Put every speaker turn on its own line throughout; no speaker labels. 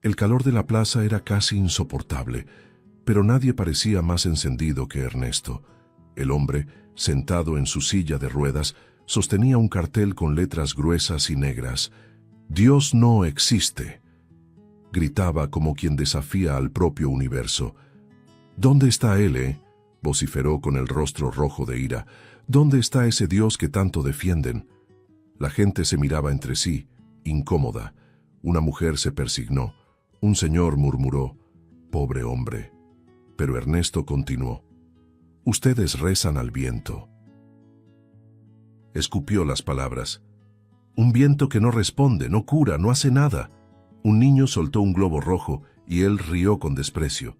El calor de la plaza era casi insoportable, pero nadie parecía más encendido que Ernesto. El hombre, sentado en su silla de ruedas, sostenía un cartel con letras gruesas y negras. «Dios no existe», gritaba como quien desafía al propio universo. «¿Dónde está él, vociferó con el rostro rojo de ira. «¿Dónde está ese Dios que tanto defienden?» La gente se miraba entre sí, incómoda. Una mujer se persignó. Un señor murmuró: «Pobre hombre». Pero Ernesto continuó: «Ustedes rezan al viento». Escupió las palabras. «Un viento que no responde, no cura, no hace nada». Un niño soltó un globo rojo y él rió con desprecio.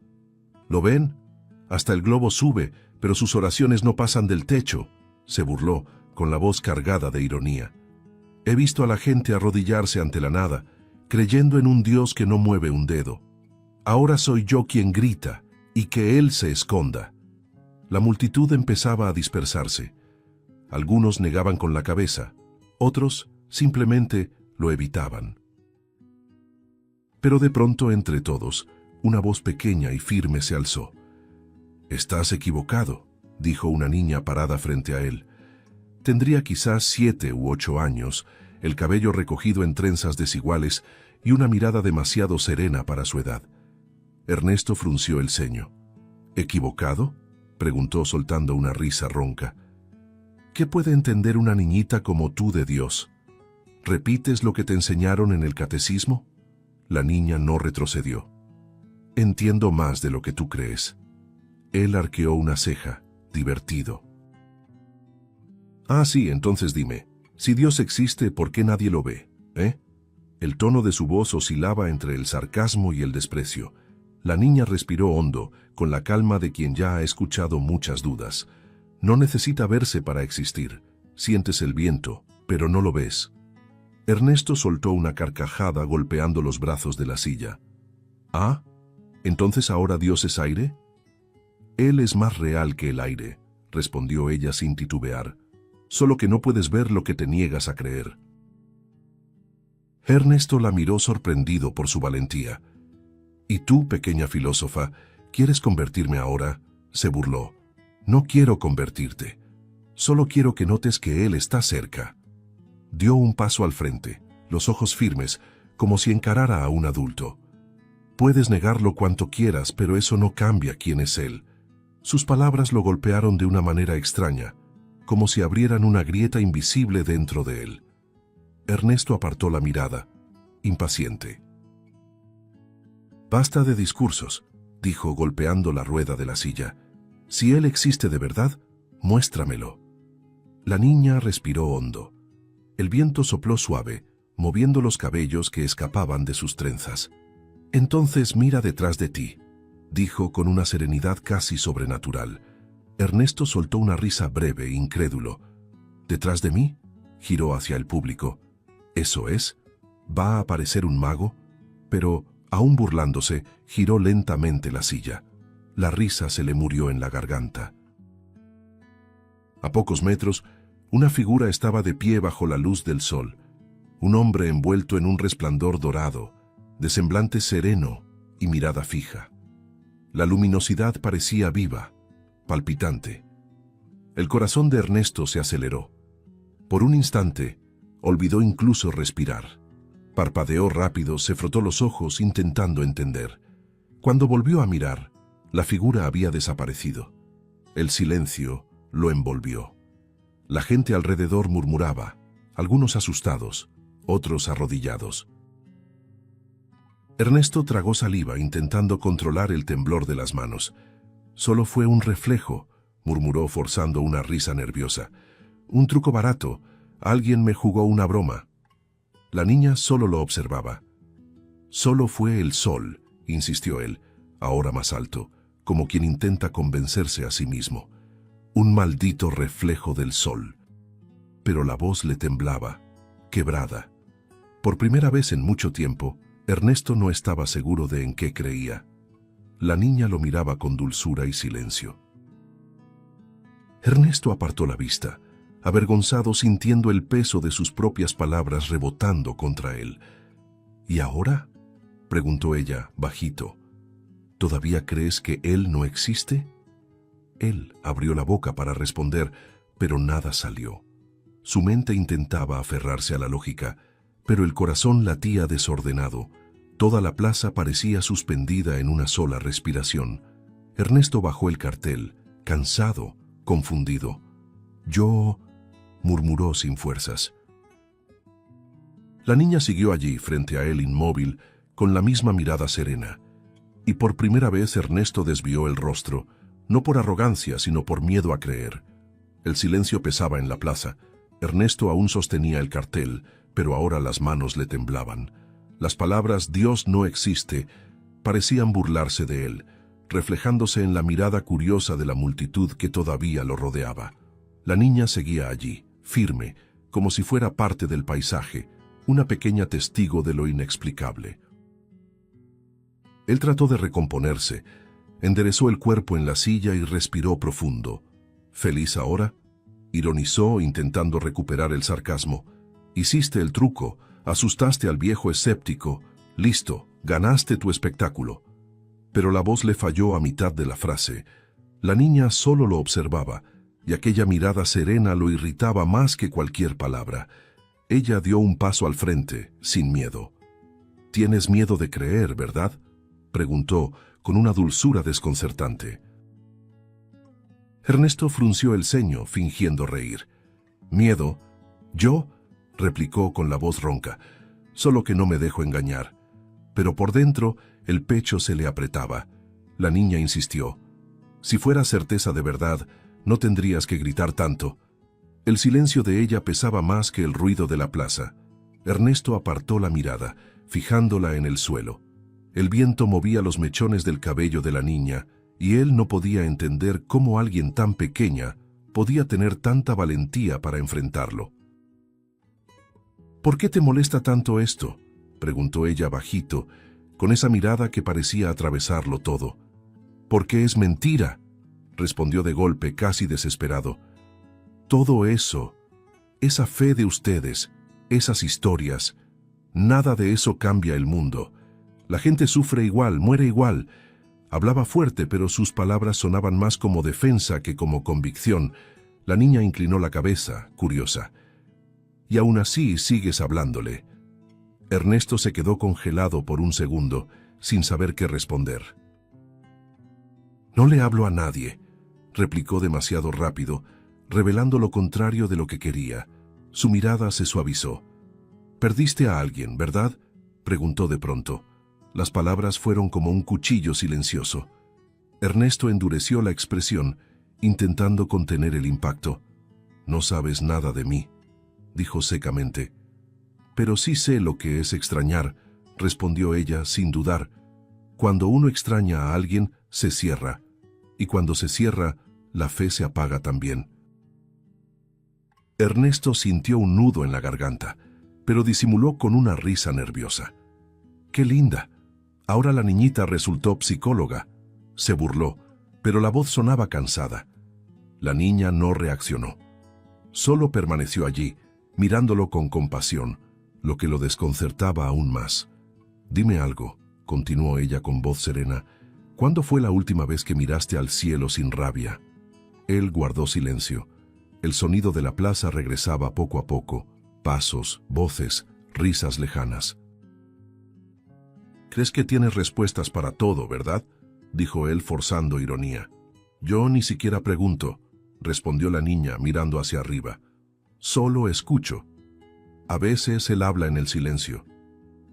«¿Lo ven? Hasta el globo sube, pero sus oraciones no pasan del techo», se burló, con la voz cargada de ironía. «He visto a la gente arrodillarse ante la nada, creyendo en un Dios que no mueve un dedo. Ahora soy yo quien grita, y que Él se esconda». La multitud empezaba a dispersarse. Algunos negaban con la cabeza, otros simplemente lo evitaban. Pero de pronto, entre todos, una voz pequeña y firme se alzó. «Estás equivocado», dijo una niña parada frente a él. Tendría quizás 7 u 8 años, el cabello recogido en trenzas desiguales y una mirada demasiado serena para su edad. Ernesto frunció el ceño. «¿Equivocado?», preguntó soltando una risa ronca. «¿Qué puede entender una niñita como tú de Dios? ¿Repites lo que te enseñaron en el catecismo?». La niña no retrocedió. «Entiendo más de lo que tú crees». Él arqueó una ceja, divertido. «Ah, sí, entonces dime, si Dios existe, ¿por qué nadie lo ve, El tono de su voz oscilaba entre el sarcasmo y el desprecio. La niña respiró hondo, con la calma de quien ya ha escuchado muchas dudas. «No necesita verse para existir. Sientes el viento, pero no lo ves». Ernesto soltó una carcajada golpeando los brazos de la silla. «¿Ah? ¿Entonces ahora Dios es aire?». «Él es más real que el aire», respondió ella sin titubear. «Solo que no puedes ver lo que te niegas a creer». Ernesto la miró sorprendido por su valentía. «¿Y tú, pequeña filósofa, quieres convertirme ahora?», se burló. «No quiero convertirte. Solo quiero que notes que Él está cerca». Dio un paso al frente, los ojos firmes, como si encarara a un adulto. «Puedes negarlo cuanto quieras, pero eso no cambia quién es Él». Sus palabras lo golpearon de una manera extraña, como si abrieran una grieta invisible dentro de él. Ernesto apartó la mirada, impaciente. «Basta de discursos», dijo golpeando la rueda de la silla. «Si Él existe de verdad, muéstramelo». La niña respiró hondo. El viento sopló suave, moviendo los cabellos que escapaban de sus trenzas. «Entonces mira detrás de ti», dijo con una serenidad casi sobrenatural. Ernesto soltó una risa breve, incrédulo. «¿Detrás de mí?», giró hacia el público. «¿Eso es? ¿Va a aparecer un mago?». Pero, aún burlándose, giró lentamente la silla. La risa se le murió en la garganta. A pocos metros, una figura estaba de pie bajo la luz del sol. Un hombre envuelto en un resplandor dorado, de semblante sereno y mirada fija. La luminosidad parecía viva, palpitante. El corazón de Ernesto se aceleró. Por un instante, olvidó incluso respirar. Parpadeó rápido, se frotó los ojos intentando entender. Cuando volvió a mirar, la figura había desaparecido. El silencio lo envolvió. La gente alrededor murmuraba, algunos asustados, otros arrodillados. Ernesto tragó saliva intentando controlar el temblor de las manos. «Solo fue un reflejo», murmuró forzando una risa nerviosa. «Un truco barato. Alguien me jugó una broma». La niña solo lo observaba. «Solo fue el sol», insistió él, ahora más alto, como quien intenta convencerse a sí mismo. «Un maldito reflejo del sol». Pero la voz le temblaba, quebrada. Por primera vez en mucho tiempo, Ernesto no estaba seguro de en qué creía. La niña lo miraba con dulzura y silencio. Ernesto apartó la vista, avergonzado, sintiendo el peso de sus propias palabras rebotando contra él. ¿Y ahora?, preguntó ella, bajito. ¿Todavía crees que él no existe? Él abrió la boca para responder, pero nada salió. Su mente intentaba aferrarse a la lógica, pero el corazón latía desordenado. Toda la plaza parecía suspendida en una sola respiración. Ernesto bajó el cartel, cansado, confundido. «Yo», murmuró sin fuerzas. La niña siguió allí, frente a él inmóvil, con la misma mirada serena. Y por primera vez Ernesto desvió el rostro, no por arrogancia, sino por miedo a creer. El silencio pesaba en la plaza. Ernesto aún sostenía el cartel, pero ahora las manos le temblaban. Las palabras «Dios no existe» parecían burlarse de él, reflejándose en la mirada curiosa de la multitud que todavía lo rodeaba. La niña seguía allí, firme, como si fuera parte del paisaje, una pequeña testigo de lo inexplicable. Él trató de recomponerse, enderezó el cuerpo en la silla y respiró profundo. «¿Feliz ahora?», ironizó, intentando recuperar el sarcasmo. «Hiciste el truco, asustaste al viejo escéptico. Listo, ganaste tu espectáculo». Pero la voz le falló a mitad de la frase. La niña solo lo observaba, y aquella mirada serena lo irritaba más que cualquier palabra. Ella dio un paso al frente, sin miedo. «¿Tienes miedo de creer, verdad?», preguntó, con una dulzura desconcertante. Ernesto frunció el ceño, fingiendo reír. «¿Miedo? ¿Yo?», replicó con la voz ronca. «Solo que no me dejo engañar». Pero por dentro, el pecho se le apretaba. La niña insistió. «Si fuera certeza de verdad, no tendrías que gritar tanto». El silencio de ella pesaba más que el ruido de la plaza. Ernesto apartó la mirada, fijándola en el suelo. El viento movía los mechones del cabello de la niña, y él no podía entender cómo alguien tan pequeña podía tener tanta valentía para enfrentarlo. «¿Por qué te molesta tanto esto?», preguntó ella bajito, con esa mirada que parecía atravesarlo todo. «Porque es mentira», respondió de golpe, casi desesperado. «Todo eso, esa fe de ustedes, esas historias, nada de eso cambia el mundo. La gente sufre igual, muere igual». Hablaba fuerte, pero sus palabras sonaban más como defensa que como convicción. La niña inclinó la cabeza, curiosa. «Y aún así sigues hablándole». Ernesto se quedó congelado por un segundo, sin saber qué responder. «No le hablo a nadie», replicó demasiado rápido, revelando lo contrario de lo que quería. Su mirada se suavizó. «Perdiste a alguien, ¿verdad?», preguntó de pronto. Las palabras fueron como un cuchillo silencioso. Ernesto endureció la expresión, intentando contener el impacto. «No sabes nada de mí», dijo secamente. «Pero sí sé lo que es extrañar», respondió ella sin dudar. «Cuando uno extraña a alguien, se cierra. Y cuando se cierra, la fe se apaga también». Ernesto sintió un nudo en la garganta, pero disimuló con una risa nerviosa. «¡Qué linda! Ahora la niñita resultó psicóloga», se burló, pero la voz sonaba cansada. La niña no reaccionó. Solo permaneció allí, mirándolo con compasión, lo que lo desconcertaba aún más. «Dime algo», continuó ella con voz serena. «¿Cuándo fue la última vez que miraste al cielo sin rabia?». Él guardó silencio. El sonido de la plaza regresaba poco a poco. Pasos, voces, risas lejanas. «Crees que tienes respuestas para todo, ¿verdad?», dijo él forzando ironía. «Yo ni siquiera pregunto», respondió la niña mirando hacia arriba. «Solo escucho». A veces él habla en el silencio.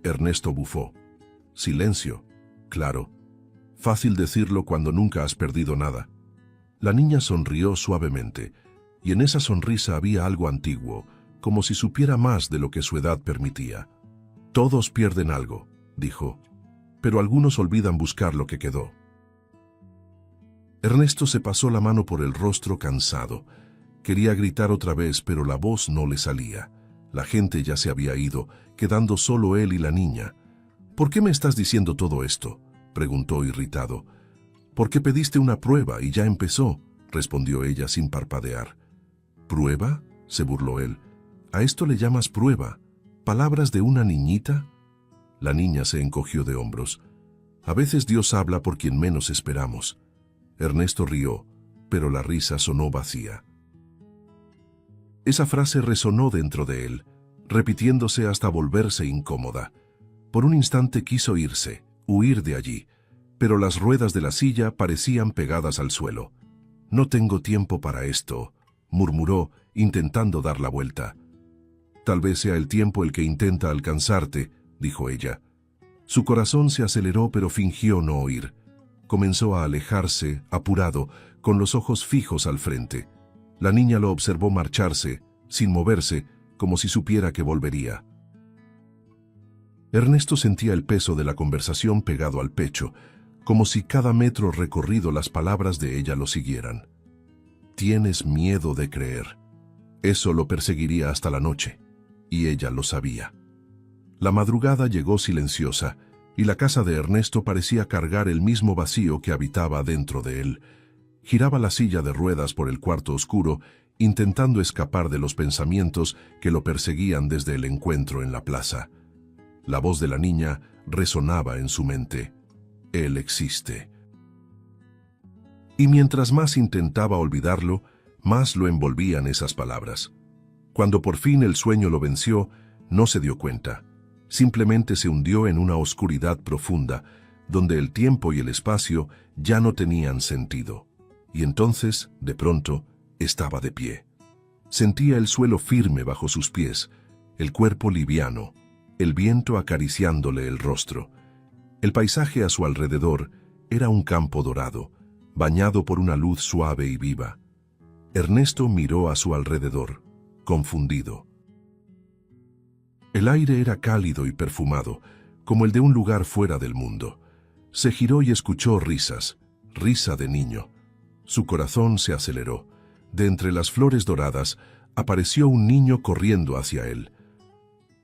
Ernesto bufó. «Silencio, claro. Fácil decirlo cuando nunca has perdido nada». La niña sonrió suavemente, y en esa sonrisa había algo antiguo, como si supiera más de lo que su edad permitía. «Todos pierden algo», dijo, «pero algunos olvidan buscar lo que quedó». Ernesto se pasó la mano por el rostro cansado. Quería gritar otra vez, pero la voz no le salía. La gente ya se había ido, quedando solo él y la niña. «¿Por qué me estás diciendo todo esto?», preguntó irritado. «Porque pediste una prueba y ya empezó», respondió ella sin parpadear. «¿Prueba?», se burló él. «¿A esto le llamas prueba? ¿Palabras de una niñita?». La niña se encogió de hombros. A veces Dios habla por quien menos esperamos. Ernesto rió, pero la risa sonó vacía. Esa frase resonó dentro de él, repitiéndose hasta volverse incómoda. Por un instante quiso irse, huir de allí, pero las ruedas de la silla parecían pegadas al suelo. «No tengo tiempo para esto», murmuró, intentando dar la vuelta. «Tal vez sea el tiempo el que intenta alcanzarte», dijo ella. Su corazón se aceleró, pero fingió no oír. Comenzó a alejarse, apurado, con los ojos fijos al frente. La niña lo observó marcharse, sin moverse, como si supiera que volvería. Ernesto sentía el peso de la conversación pegado al pecho, como si cada metro recorrido las palabras de ella lo siguieran. «Tienes miedo de creer». Eso lo perseguiría hasta la noche, y ella lo sabía. La madrugada llegó silenciosa, y la casa de Ernesto parecía cargar el mismo vacío que habitaba dentro de él. Giraba la silla de ruedas por el cuarto oscuro, intentando escapar de los pensamientos que lo perseguían desde el encuentro en la plaza. La voz de la niña resonaba en su mente. «Él existe». Y mientras más intentaba olvidarlo, más lo envolvían esas palabras. Cuando por fin el sueño lo venció, no se dio cuenta. Simplemente se hundió en una oscuridad profunda, donde el tiempo y el espacio ya no tenían sentido. Y entonces, de pronto, estaba de pie. Sentía el suelo firme bajo sus pies, el cuerpo liviano, el viento acariciándole el rostro. El paisaje a su alrededor era un campo dorado, bañado por una luz suave y viva. Ernesto miró a su alrededor, confundido. El aire era cálido y perfumado, como el de un lugar fuera del mundo. Se giró y escuchó risas, risa de niño. Su corazón se aceleró. De entre las flores doradas apareció un niño corriendo hacia él.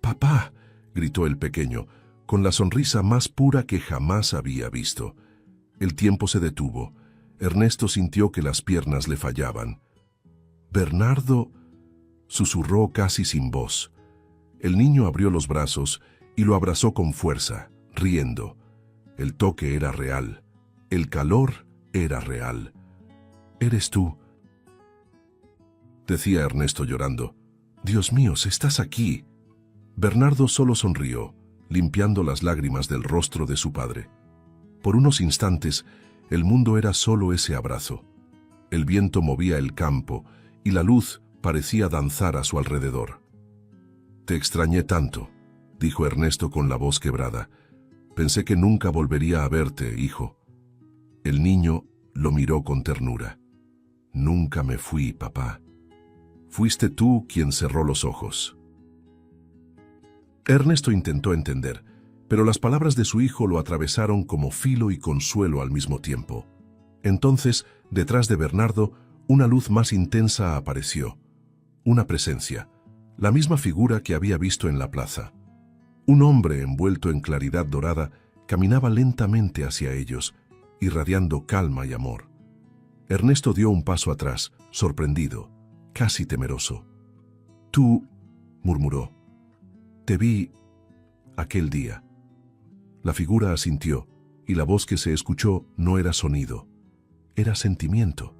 «¡Papá!», gritó el pequeño, con la sonrisa más pura que jamás había visto. El tiempo se detuvo. Ernesto sintió que las piernas le fallaban. «Bernardo», susurró casi sin voz. El niño abrió los brazos y lo abrazó con fuerza, riendo. El toque era real. El calor era real. «¿Eres tú?», decía Ernesto llorando. «Dios mío, estás aquí». Bernardo solo sonrió, limpiando las lágrimas del rostro de su padre. Por unos instantes, el mundo era solo ese abrazo. El viento movía el campo y la luz parecía danzar a su alrededor. «Te extrañé tanto», dijo Ernesto con la voz quebrada. «Pensé que nunca volvería a verte, hijo». El niño lo miró con ternura. «Nunca me fui, papá. Fuiste tú quien cerró los ojos». Ernesto intentó entender, pero las palabras de su hijo lo atravesaron como filo y consuelo al mismo tiempo. Entonces, detrás de Bernardo, una luz más intensa apareció. Una presencia, la misma figura que había visto en la plaza. Un hombre envuelto en claridad dorada caminaba lentamente hacia ellos, irradiando calma y amor. Ernesto dio un paso atrás, sorprendido, casi temeroso. «Tú», murmuró, «te vi aquel día». La figura asintió, y la voz que se escuchó no era sonido, era sentimiento.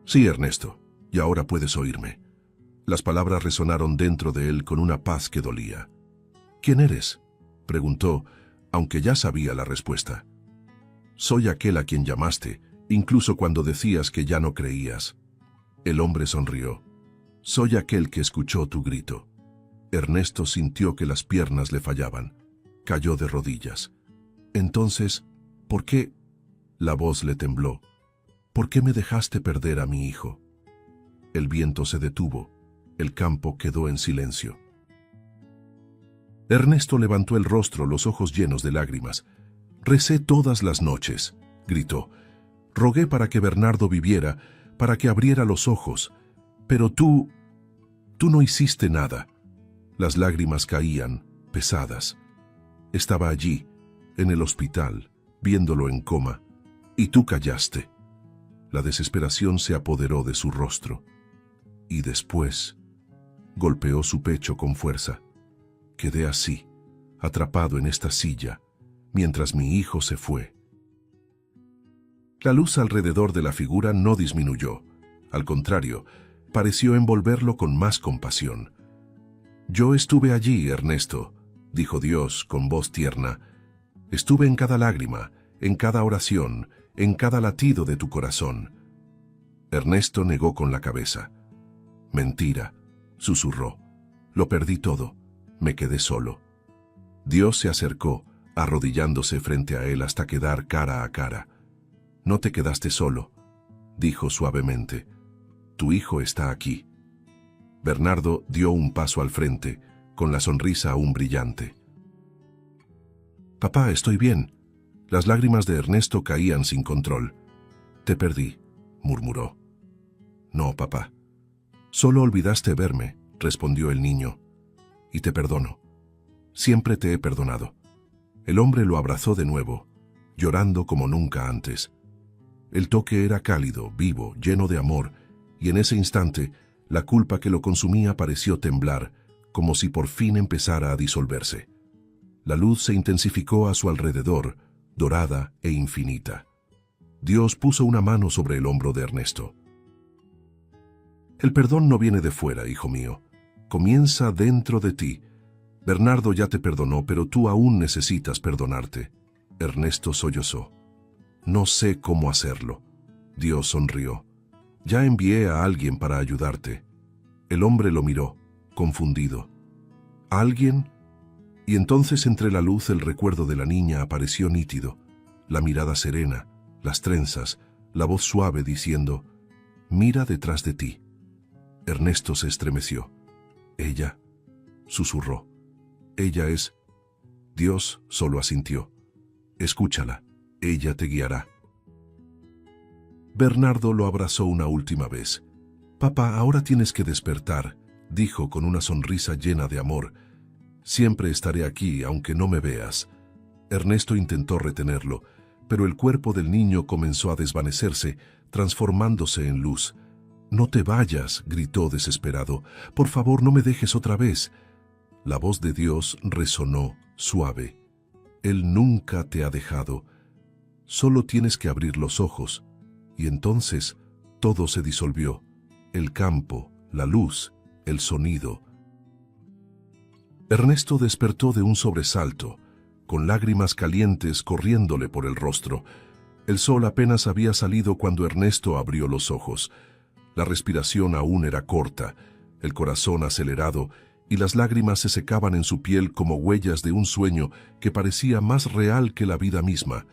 «Sí, Ernesto, y ahora puedes oírme». Las palabras resonaron dentro de él con una paz que dolía. «¿Quién eres?», preguntó, aunque ya sabía la respuesta. «Soy aquel a quien llamaste, incluso cuando decías que ya no creías». El hombre sonrió. «Soy aquel que escuchó tu grito». Ernesto sintió que las piernas le fallaban. Cayó de rodillas. «Entonces, ¿por qué?». La voz le tembló. «¿Por qué me dejaste perder a mi hijo?». El viento se detuvo. El campo quedó en silencio. Ernesto levantó el rostro, los ojos llenos de lágrimas. «Recé todas las noches», gritó. «Rogué para que Bernardo viviera, para que abriera los ojos. Pero tú no hiciste nada». Las lágrimas caían, pesadas. Estaba allí, en el hospital, viéndolo en coma, y tú callaste. La desesperación se apoderó de su rostro. Y después golpeó su pecho con fuerza. «Quedé así, atrapado en esta silla, mientras mi hijo se fue. La luz alrededor de la figura no disminuyó. Al contrario, pareció envolverlo con más compasión. «Yo estuve allí, Ernesto», dijo Dios con voz tierna. «Estuve en cada lágrima, en cada oración, en cada latido de tu corazón». Ernesto negó con la cabeza. «Mentira», susurró. «Lo perdí todo. Me quedé solo». Dios se acercó, arrodillándose frente a él hasta quedar cara a cara. «No te quedaste solo», dijo suavemente. «Tu hijo está aquí». Bernardo dio un paso al frente, con la sonrisa aún brillante. «Papá, estoy bien». Las lágrimas de Ernesto caían sin control. «Te perdí», murmuró. «No, papá. Solo olvidaste verme», respondió el niño. «Y te perdono. Siempre te he perdonado». El hombre lo abrazó de nuevo, llorando como nunca antes. El toque era cálido, vivo, lleno de amor, y en ese instante, la culpa que lo consumía pareció temblar, como si por fin empezara a disolverse. La luz se intensificó a su alrededor, dorada e infinita. Dios puso una mano sobre el hombro de Ernesto. «El perdón no viene de fuera, hijo mío. Comienza dentro de ti. Bernardo ya te perdonó, pero tú aún necesitas perdonarte». Ernesto sollozó. «No sé cómo hacerlo». Dios sonrió. «Ya envié a alguien para ayudarte». El hombre lo miró, confundido. ¿Alguien? Y entonces entre la luz el recuerdo de la niña apareció nítido, la mirada serena, las trenzas, la voz suave diciendo: «Mira detrás de ti». Ernesto se estremeció. «¿Ella?», susurró. «Ella es...». Dios solo asintió. «Escúchala, ella te guiará». Bernardo lo abrazó una última vez. «Papá, ahora tienes que despertar», dijo con una sonrisa llena de amor. «Siempre estaré aquí, aunque no me veas». Ernesto intentó retenerlo, pero el cuerpo del niño comenzó a desvanecerse, transformándose en luz. «No te vayas», gritó desesperado. «Por favor, no me dejes otra vez». La voz de Dios resonó, suave. «Él nunca te ha dejado. Solo tienes que abrir los ojos». Y entonces todo se disolvió. El campo, la luz, el sonido. Ernesto despertó de un sobresalto, con lágrimas calientes corriéndole por el rostro. El sol apenas había salido cuando Ernesto abrió los ojos. La respiración aún era corta, el corazón acelerado, y las lágrimas se secaban en su piel como huellas de un sueño que parecía más real que la vida misma.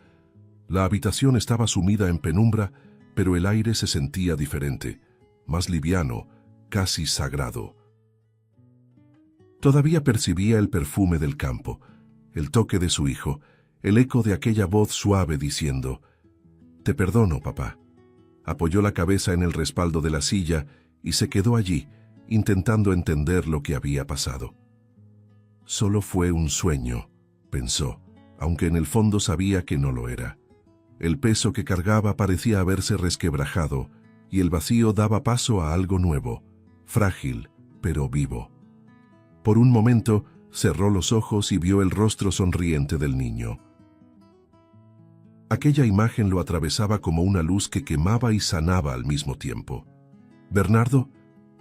La habitación estaba sumida en penumbra, pero el aire se sentía diferente, más liviano, casi sagrado. Todavía percibía el perfume del campo, el toque de su hijo, el eco de aquella voz suave diciendo: «Te perdono, papá». Apoyó la cabeza en el respaldo de la silla y se quedó allí, intentando entender lo que había pasado. «Solo fue un sueño», pensó, aunque en el fondo sabía que no lo era. El peso que cargaba parecía haberse resquebrajado, y el vacío daba paso a algo nuevo, frágil, pero vivo. Por un momento, cerró los ojos y vio el rostro sonriente del niño. Aquella imagen lo atravesaba como una luz que quemaba y sanaba al mismo tiempo. «Bernardo»,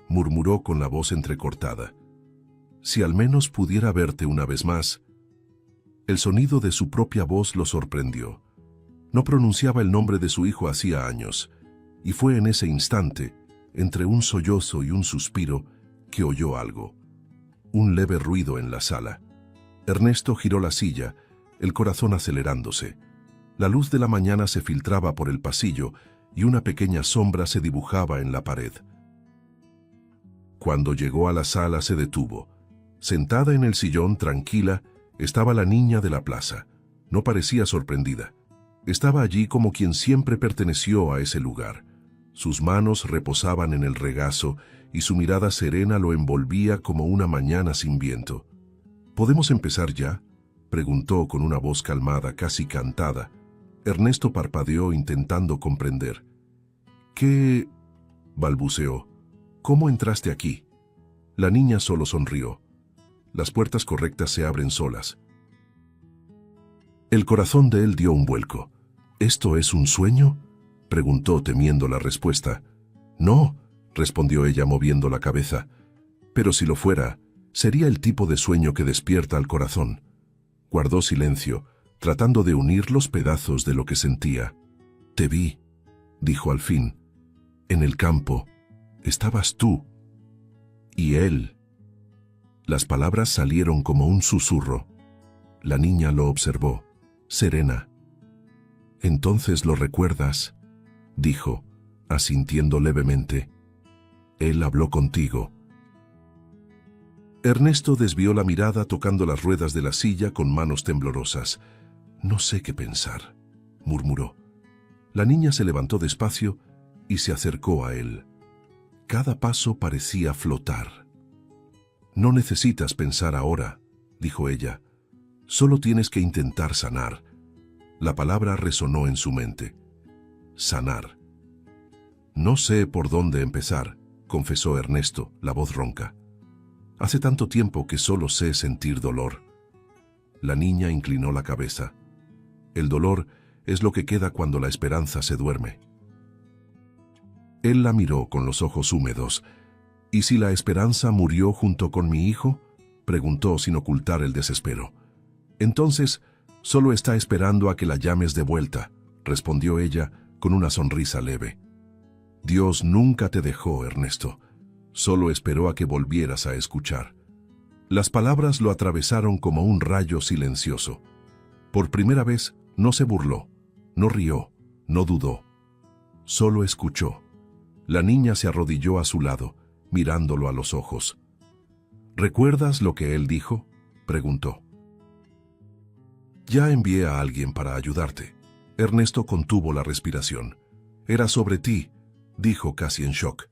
murmuró con la voz entrecortada, «si al menos pudiera verte una vez más». El sonido de su propia voz lo sorprendió. No pronunciaba el nombre de su hijo hacía años, y fue en ese instante, entre un sollozo y un suspiro, que oyó algo. Un leve ruido en la sala. Ernesto giró la silla, el corazón acelerándose. La luz de la mañana se filtraba por el pasillo y una pequeña sombra se dibujaba en la pared. Cuando llegó a la sala se detuvo. Sentada en el sillón, tranquila, estaba la niña de la plaza. No parecía sorprendida. Estaba allí como quien siempre perteneció a ese lugar. Sus manos reposaban en el regazo y su mirada serena lo envolvía como una mañana sin viento. «¿Podemos empezar ya?», preguntó con una voz calmada, casi cantada. Ernesto parpadeó intentando comprender. «¿Qué?», balbuceó. «¿Cómo entraste aquí?». La niña solo sonrió. «Las puertas correctas se abren solas. El corazón de él dio un vuelco. ¿Esto es un sueño?, preguntó temiendo la respuesta. No, respondió ella moviendo la cabeza. Pero si lo fuera, sería el tipo de sueño que despierta al corazón. Guardó silencio, tratando de unir los pedazos de lo que sentía. Te vi, dijo al fin. En el campo. Estabas tú. Y él. Las palabras salieron como un susurro. La niña lo observó, serena. Entonces lo recuerdas, dijo, asintiendo levemente. Él habló contigo. Ernesto desvió la mirada tocando las ruedas de la silla con manos temblorosas. No sé qué pensar, murmuró. La niña se levantó despacio y se acercó a él. Cada paso parecía flotar. No necesitas pensar ahora, dijo ella. Solo tienes que intentar sanar. La palabra resonó en su mente. Sanar. No sé por dónde empezar, confesó Ernesto, la voz ronca. Hace tanto tiempo que solo sé sentir dolor. La niña inclinó la cabeza. El dolor es lo que queda cuando la esperanza se duerme. Él la miró con los ojos húmedos. ¿Y si la esperanza murió junto con mi hijo?, preguntó sin ocultar el desespero. Entonces, solo está esperando a que la llames de vuelta, respondió ella con una sonrisa leve. Dios nunca te dejó, Ernesto. Solo esperó a que volvieras a escuchar. Las palabras lo atravesaron como un rayo silencioso. Por primera vez, no se burló, no rió, no dudó. Solo escuchó. La niña se arrodilló a su lado, mirándolo a los ojos. ¿Recuerdas lo que él dijo?, preguntó. Ya envié a alguien para ayudarte. Ernesto contuvo la respiración. Era sobre ti, dijo casi en shock.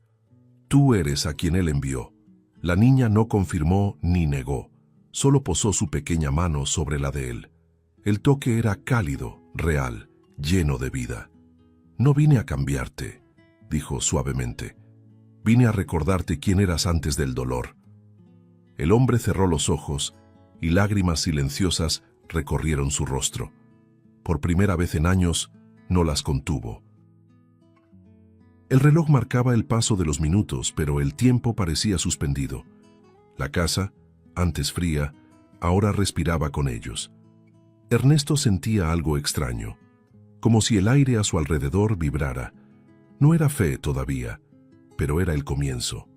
Tú eres a quien él envió. La niña no confirmó ni negó, solo posó su pequeña mano sobre la de él. El toque era cálido, real, lleno de vida. No vine a cambiarte, dijo suavemente. Vine a recordarte quién eras antes del dolor. El hombre cerró los ojos y lágrimas silenciosas recorrieron su rostro. Por primera vez en años, no las contuvo. El reloj marcaba el paso de los minutos, pero el tiempo parecía suspendido. La casa, antes fría, ahora respiraba con ellos. Ernesto sentía algo extraño, como si el aire a su alrededor vibrara. No era fe todavía, pero era el comienzo.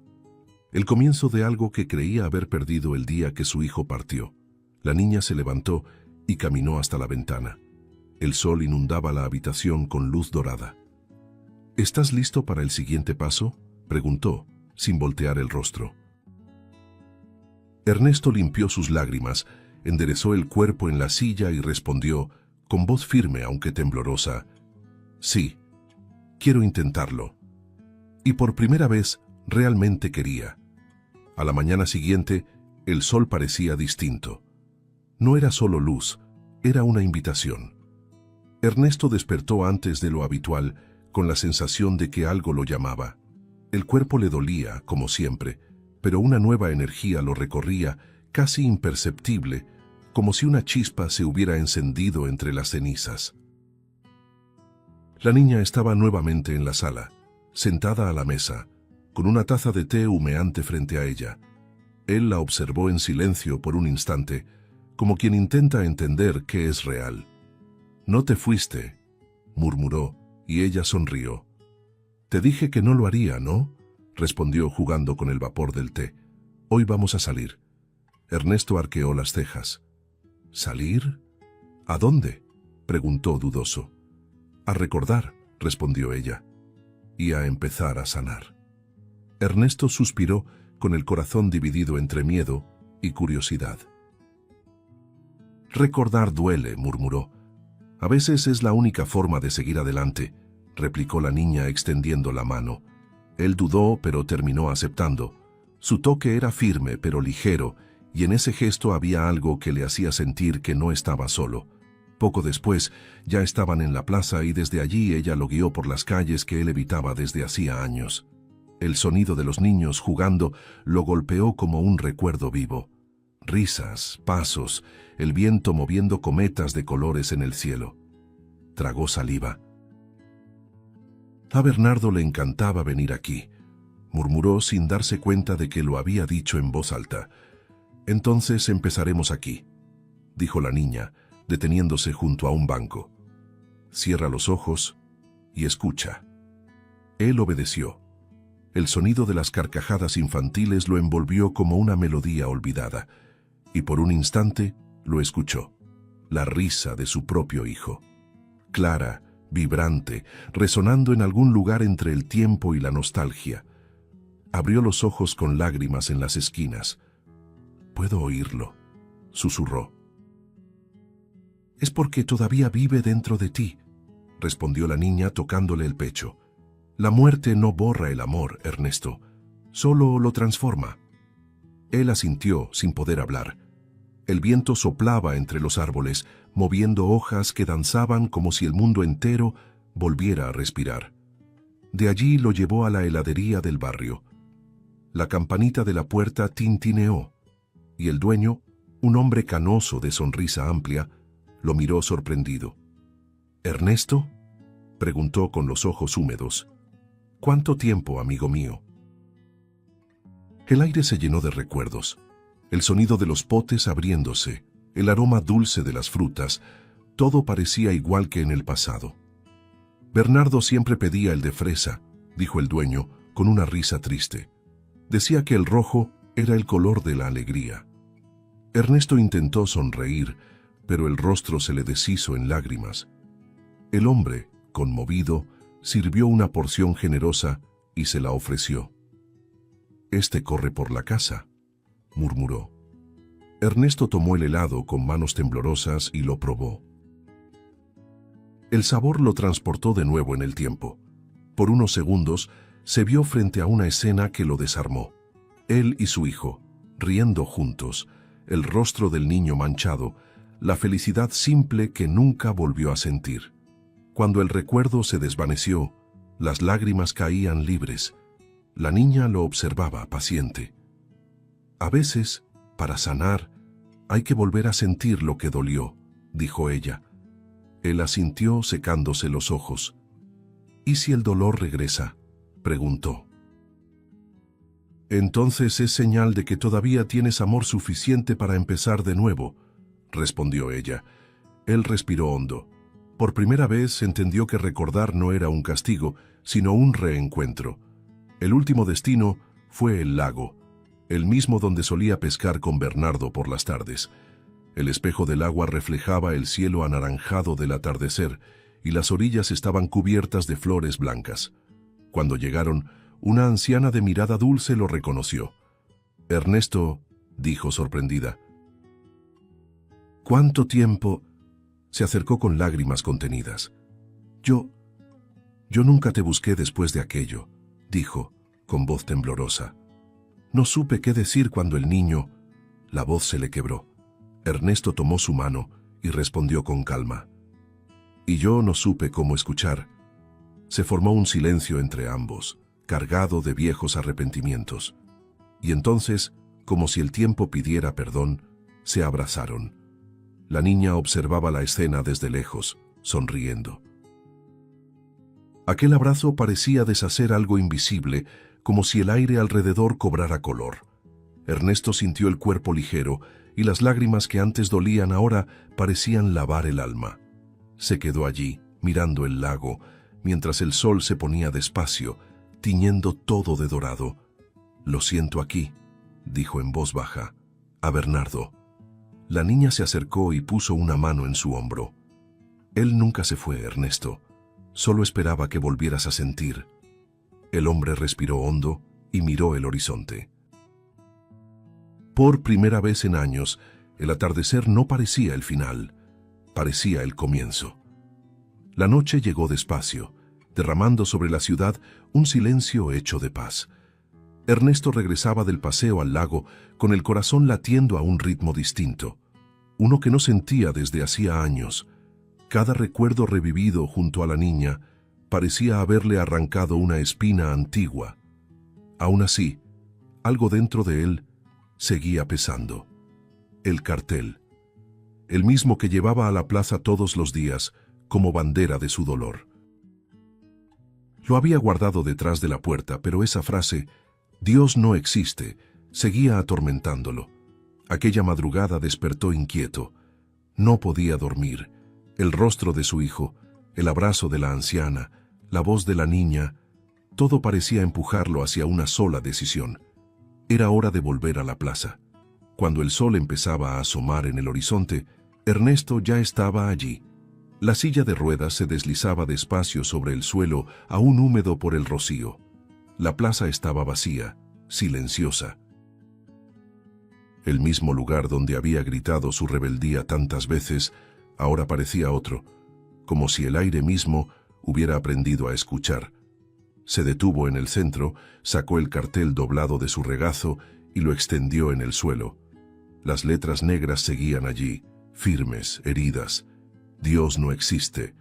El comienzo de algo que creía haber perdido el día que su hijo partió. La niña se levantó y caminó hasta la ventana. El sol inundaba la habitación con luz dorada. ¿Estás listo para el siguiente paso?, preguntó, sin voltear el rostro. Ernesto limpió sus lágrimas, enderezó el cuerpo en la silla y respondió, con voz firme aunque temblorosa, «Sí, quiero intentarlo». Y por primera vez, realmente quería. A la mañana siguiente, el sol parecía distinto. No era solo luz, era una invitación. Ernesto despertó antes de lo habitual, con la sensación de que algo lo llamaba. El cuerpo le dolía, como siempre, pero una nueva energía lo recorría, casi imperceptible, como si una chispa se hubiera encendido entre las cenizas. La niña estaba nuevamente en la sala, sentada a la mesa, con una taza de té humeante frente a ella. Él la observó en silencio por un instante, como quien intenta entender qué es real. «No te fuiste», murmuró, y ella sonrió. «Te dije que no lo haría, ¿no?», respondió jugando con el vapor del té. «Hoy vamos a salir». Ernesto arqueó las cejas. «¿Salir? ¿A dónde?», preguntó dudoso. «A recordar», respondió ella, «y a empezar a sanar». Ernesto suspiró con el corazón dividido entre miedo y curiosidad. «Recordar duele», murmuró. «A veces es la única forma de seguir adelante», replicó la niña extendiendo la mano. Él dudó, pero terminó aceptando. Su toque era firme, pero ligero, y en ese gesto había algo que le hacía sentir que no estaba solo. Poco después, ya estaban en la plaza y desde allí ella lo guió por las calles que él evitaba desde hacía años. El sonido de los niños jugando lo golpeó como un recuerdo vivo. Risas, pasos, el viento moviendo cometas de colores en el cielo. Tragó saliva. A Bernardo le encantaba venir aquí, murmuró sin darse cuenta de que lo había dicho en voz alta. Entonces empezaremos aquí, dijo la niña, deteniéndose junto a un banco. Cierra los ojos y escucha. Él obedeció. El sonido de las carcajadas infantiles lo envolvió como una melodía olvidada, y por un instante lo escuchó. La risa de su propio hijo. Clara, vibrante, resonando en algún lugar entre el tiempo y la nostalgia. Abrió los ojos con lágrimas en las esquinas. «Puedo oírlo», susurró. «Es porque todavía vive dentro de ti», respondió la niña tocándole el pecho. «La muerte no borra el amor, Ernesto, solo lo transforma». Él asintió sin poder hablar. El viento soplaba entre los árboles, moviendo hojas que danzaban como si el mundo entero volviera a respirar. De allí lo llevó a la heladería del barrio. La campanita de la puerta tintineó, y el dueño, un hombre canoso de sonrisa amplia, lo miró sorprendido. «¿Ernesto?», preguntó con los ojos húmedos. «¿Cuánto tiempo, amigo mío?». El aire se llenó de recuerdos. El sonido de los potes abriéndose, el aroma dulce de las frutas, todo parecía igual que en el pasado. «Bernardo siempre pedía el de fresa», dijo el dueño, con una risa triste. Decía que el rojo era el color de la alegría. Ernesto intentó sonreír, pero el rostro se le deshizo en lágrimas. El hombre, conmovido, sirvió una porción generosa y se la ofreció. «Este corre por la casa», murmuró. Ernesto tomó el helado con manos temblorosas y lo probó. El sabor lo transportó de nuevo en el tiempo. Por unos segundos, se vio frente a una escena que lo desarmó. Él y su hijo, riendo juntos, el rostro del niño manchado, la felicidad simple que nunca volvió a sentir. Cuando el recuerdo se desvaneció, las lágrimas caían libres. La niña lo observaba, paciente. «A veces, para sanar, hay que volver a sentir lo que dolió», dijo ella. Él asintió secándose los ojos. «¿Y si el dolor regresa?», preguntó. «Entonces es señal de que todavía tienes amor suficiente para empezar de nuevo», respondió ella. Él respiró hondo. Por primera vez entendió que recordar no era un castigo, sino un reencuentro. El último destino fue el lago, el mismo donde solía pescar con Bernardo por las tardes. El espejo del agua reflejaba el cielo anaranjado del atardecer y las orillas estaban cubiertas de flores blancas. Cuando llegaron, una anciana de mirada dulce lo reconoció. «Ernesto», dijo sorprendida. «¿Cuánto tiempo?». Se acercó con lágrimas contenidas. Yo nunca te busqué después de aquello», dijo, con voz temblorosa. «No supe qué decir cuando el niño...». La voz se le quebró. Ernesto tomó su mano y respondió con calma. «Y yo no supe cómo escuchar». Se formó un silencio entre ambos, cargado de viejos arrepentimientos. Y entonces, como si el tiempo pidiera perdón, se abrazaron. La niña observaba la escena desde lejos, sonriendo. Aquel abrazo parecía deshacer algo invisible, como si el aire alrededor cobrara color. Ernesto sintió el cuerpo ligero y las lágrimas que antes dolían ahora parecían lavar el alma. Se quedó allí, mirando el lago, mientras el sol se ponía despacio, tiñendo todo de dorado. «Lo siento aquí», dijo en voz baja, a Bernardo. La niña se acercó y puso una mano en su hombro. «Él nunca se fue, Ernesto. Solo esperaba que volvieras a sentir». El hombre respiró hondo y miró el horizonte. Por primera vez en años, el atardecer no parecía el final, parecía el comienzo. La noche llegó despacio, derramando sobre la ciudad un silencio hecho de paz. Ernesto regresaba del paseo al lago con el corazón latiendo a un ritmo distinto, uno que no sentía desde hacía años. Cada recuerdo revivido junto a la niña parecía haberle arrancado una espina antigua. Aún así, algo dentro de él seguía pesando. El cartel. el mismo que llevaba a la plaza todos los días como bandera de su dolor. Lo había guardado detrás de la puerta, pero esa frase, «Dios no existe», seguía atormentándolo. Aquella madrugada despertó inquieto. No podía dormir. El rostro de su hijo, el abrazo de la anciana, la voz de la niña, todo parecía empujarlo hacia una sola decisión. Era hora de volver a la plaza. Cuando el sol empezaba a asomar en el horizonte, Ernesto ya estaba allí. La silla de ruedas se deslizaba despacio sobre el suelo, aún húmedo por el rocío. La plaza estaba vacía, silenciosa. El mismo lugar donde había gritado su rebeldía tantas veces, ahora parecía otro, como si el aire mismo hubiera aprendido a escuchar. Se detuvo en el centro, sacó el cartel doblado de su regazo y lo extendió en el suelo. Las letras negras seguían allí, firmes, heridas. Dios no existe.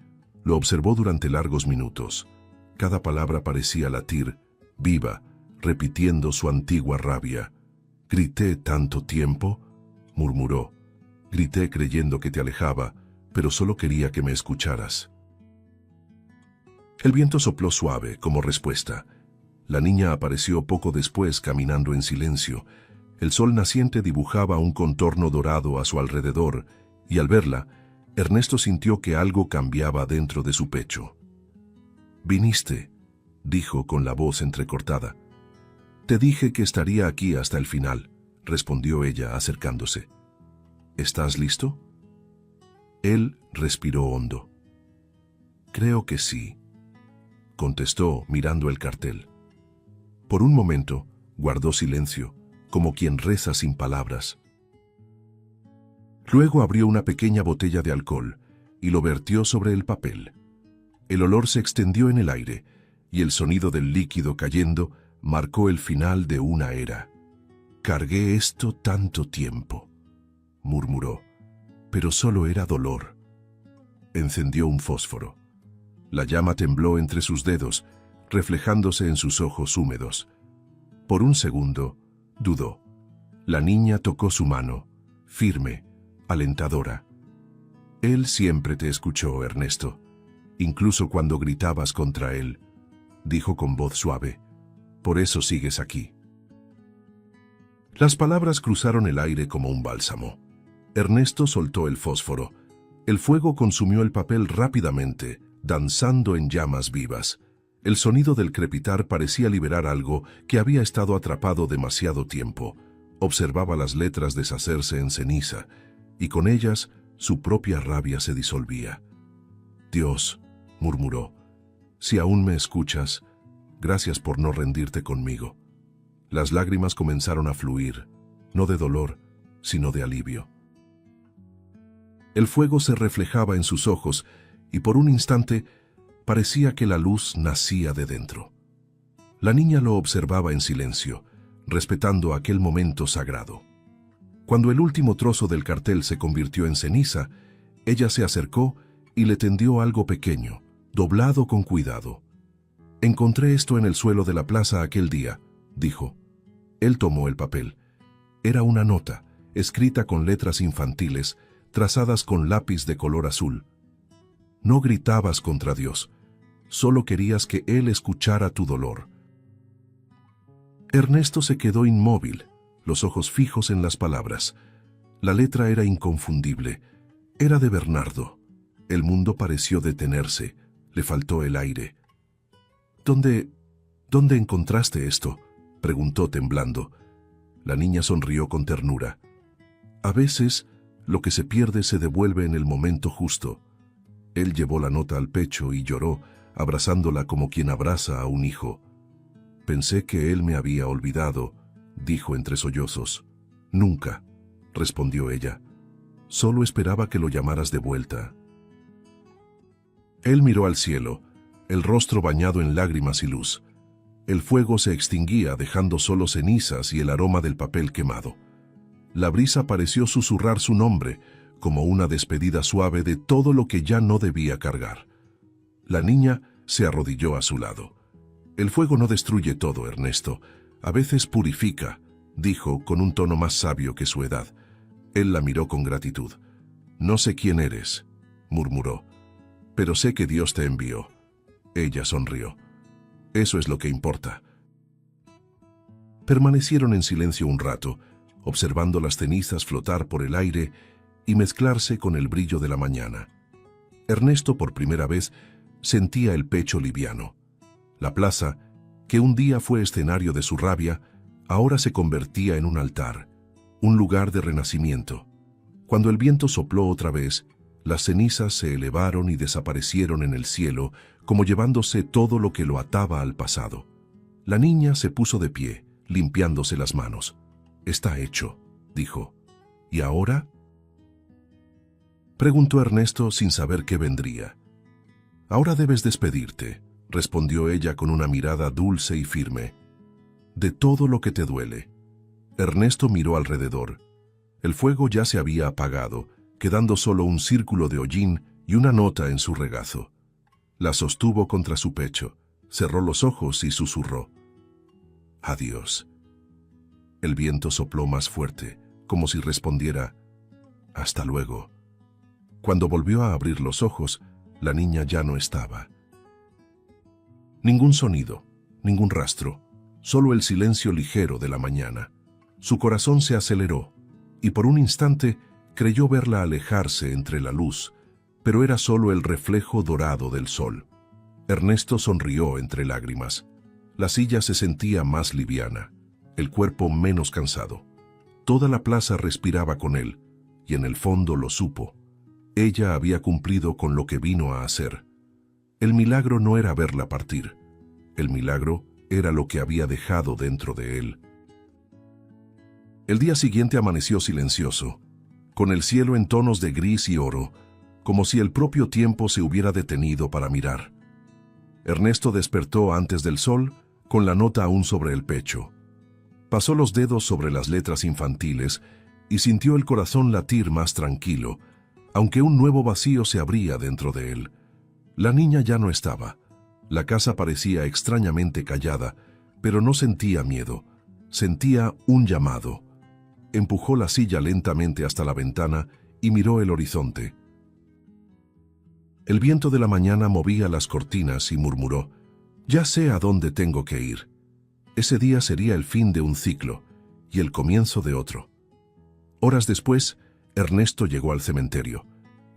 Lo observó durante largos minutos. Cada palabra parecía latir, viva, repitiendo su antigua rabia. «¿Grité tanto tiempo?», murmuró. «Grité creyendo que te alejaba, pero solo quería que me escucharas». El viento sopló suave como respuesta. La niña apareció poco después caminando en silencio. El sol naciente dibujaba un contorno dorado a su alrededor, y al verla, Ernesto sintió que algo cambiaba dentro de su pecho. «Viniste», dijo con la voz entrecortada. «Te dije que estaría aquí hasta el final», respondió ella acercándose. «¿Estás listo?». Él respiró hondo. «Creo que sí», contestó mirando el cartel. Por un momento guardó silencio, como quien reza sin palabras. Luego abrió una pequeña botella de alcohol y lo vertió sobre el papel. El olor se extendió en el aire y el sonido del líquido cayendo marcó el final de una era. «Cargué esto tanto tiempo», murmuró, pero solo era dolor. Encendió un fósforo. La llama tembló entre sus dedos, reflejándose en sus ojos húmedos. Por un segundo, dudó. La niña tocó su mano, firme, alentadora. «Él siempre te escuchó, Ernesto, incluso cuando gritabas contra él», dijo con voz suave. «Por eso sigues aquí». Las palabras cruzaron el aire como un bálsamo. Ernesto soltó el fósforo. El fuego consumió el papel rápidamente, danzando en llamas vivas. El sonido del crepitar parecía liberar algo que había estado atrapado demasiado tiempo. Observaba las letras deshacerse en ceniza, y con ellas su propia rabia se disolvía. «Dios», murmuró, «si aún me escuchas, gracias por no rendirte conmigo». Las lágrimas comenzaron a fluir, no de dolor, sino de alivio. El fuego se reflejaba en sus ojos y por un instante parecía que la luz nacía de dentro. La niña lo observaba en silencio, respetando aquel momento sagrado. Cuando el último trozo del cartel se convirtió en ceniza, ella se acercó y le tendió algo pequeño, doblado con cuidado. «Encontré esto en el suelo de la plaza aquel día», dijo. Él tomó el papel. Era una nota, escrita con letras infantiles, trazadas con lápiz de color azul. «No gritabas contra Dios, solo querías que Él escuchara tu dolor». Ernesto se quedó inmóvil, los ojos fijos en las palabras. La letra era inconfundible. Era de Bernardo. El mundo pareció detenerse. Le faltó el aire. ¿Dónde encontraste esto?», preguntó temblando. La niña sonrió con ternura. «A veces, lo que se pierde se devuelve en el momento justo». Él llevó la nota al pecho y lloró, abrazándola como quien abraza a un hijo. «Pensé que él me había olvidado», dijo entre sollozos. «Nunca», respondió ella. «Solo esperaba que lo llamaras de vuelta». Él miró al cielo, el rostro bañado en lágrimas y luz. El fuego se extinguía, dejando solo cenizas y el aroma del papel quemado. La brisa pareció susurrar su nombre, como una despedida suave de todo lo que ya no debía cargar. La niña se arrodilló a su lado. «El fuego no destruye todo, Ernesto. A veces purifica», dijo con un tono más sabio que su edad. Él la miró con gratitud. No sé quién eres, murmuró, pero sé que Dios te envió. Ella sonrió. Eso es lo que importa. Permanecieron en silencio un rato, observando las cenizas flotar por el aire y mezclarse con el brillo de la mañana. Ernesto por primera vez sentía el pecho liviano. La plaza, que un día fue escenario de su rabia, ahora se convertía en un altar, un lugar de renacimiento. Cuando el viento sopló otra vez, las cenizas se elevaron y desaparecieron en el cielo, como llevándose todo lo que lo ataba al pasado. La niña se puso de pie, limpiándose las manos. «Está hecho», dijo. «¿Y ahora?», preguntó Ernesto sin saber qué vendría. «Ahora debes despedirte», respondió ella con una mirada dulce y firme, «de todo lo que te duele». Ernesto miró alrededor. El fuego ya se había apagado, quedando solo un círculo de hollín y una nota en su regazo. La sostuvo contra su pecho, cerró los ojos y susurró: «Adiós». El viento sopló más fuerte, como si respondiera: «Hasta luego». Cuando volvió a abrir los ojos, la niña ya no estaba. Ningún sonido, ningún rastro, solo el silencio ligero de la mañana. Su corazón se aceleró, y por un instante creyó verla alejarse entre la luz, pero era solo el reflejo dorado del sol. Ernesto sonrió entre lágrimas. La silla se sentía más liviana, el cuerpo menos cansado. Toda la plaza respiraba con él, y en el fondo lo supo. Ella había cumplido con lo que vino a hacer. El milagro no era verla partir. El milagro era lo que había dejado dentro de él. El día siguiente amaneció silencioso, con el cielo en tonos de gris y oro, como si el propio tiempo se hubiera detenido para mirar. Ernesto despertó antes del sol, con la nota aún sobre el pecho. Pasó los dedos sobre las letras infantiles y sintió el corazón latir más tranquilo, aunque un nuevo vacío se abría dentro de él. La niña ya no estaba. La casa parecía extrañamente callada, pero no sentía miedo. Sentía un llamado. Empujó la silla lentamente hasta la ventana y miró el horizonte. El viento de la mañana movía las cortinas y murmuró: «Ya sé a dónde tengo que ir». Ese día sería el fin de un ciclo y el comienzo de otro. Horas después, Ernesto llegó al cementerio.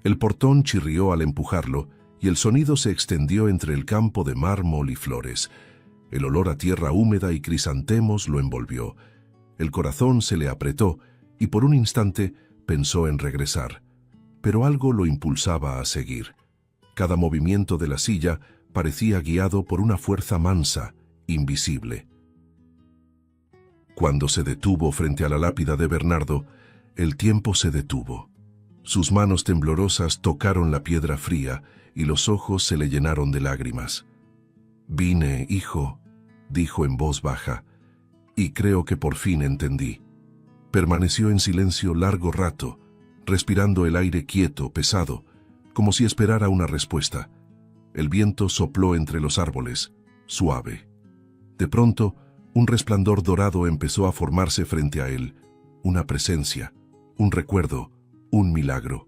El portón chirrió al empujarlo y el sonido se extendió entre el campo de mármol y flores. El olor a tierra húmeda y crisantemos lo envolvió. El corazón se le apretó y por un instante pensó en regresar, pero algo lo impulsaba a seguir. Cada movimiento de la silla parecía guiado por una fuerza mansa, invisible. Cuando se detuvo frente a la lápida de Bernardo, el tiempo se detuvo. Sus manos temblorosas tocaron la piedra fría y los ojos se le llenaron de lágrimas. «Vine, hijo», dijo en voz baja, «y creo que por fin entendí». Permaneció en silencio largo rato, respirando el aire quieto, pesado, como si esperara una respuesta. El viento sopló entre los árboles, suave. De pronto, un resplandor dorado empezó a formarse frente a él, una presencia, un recuerdo, un milagro.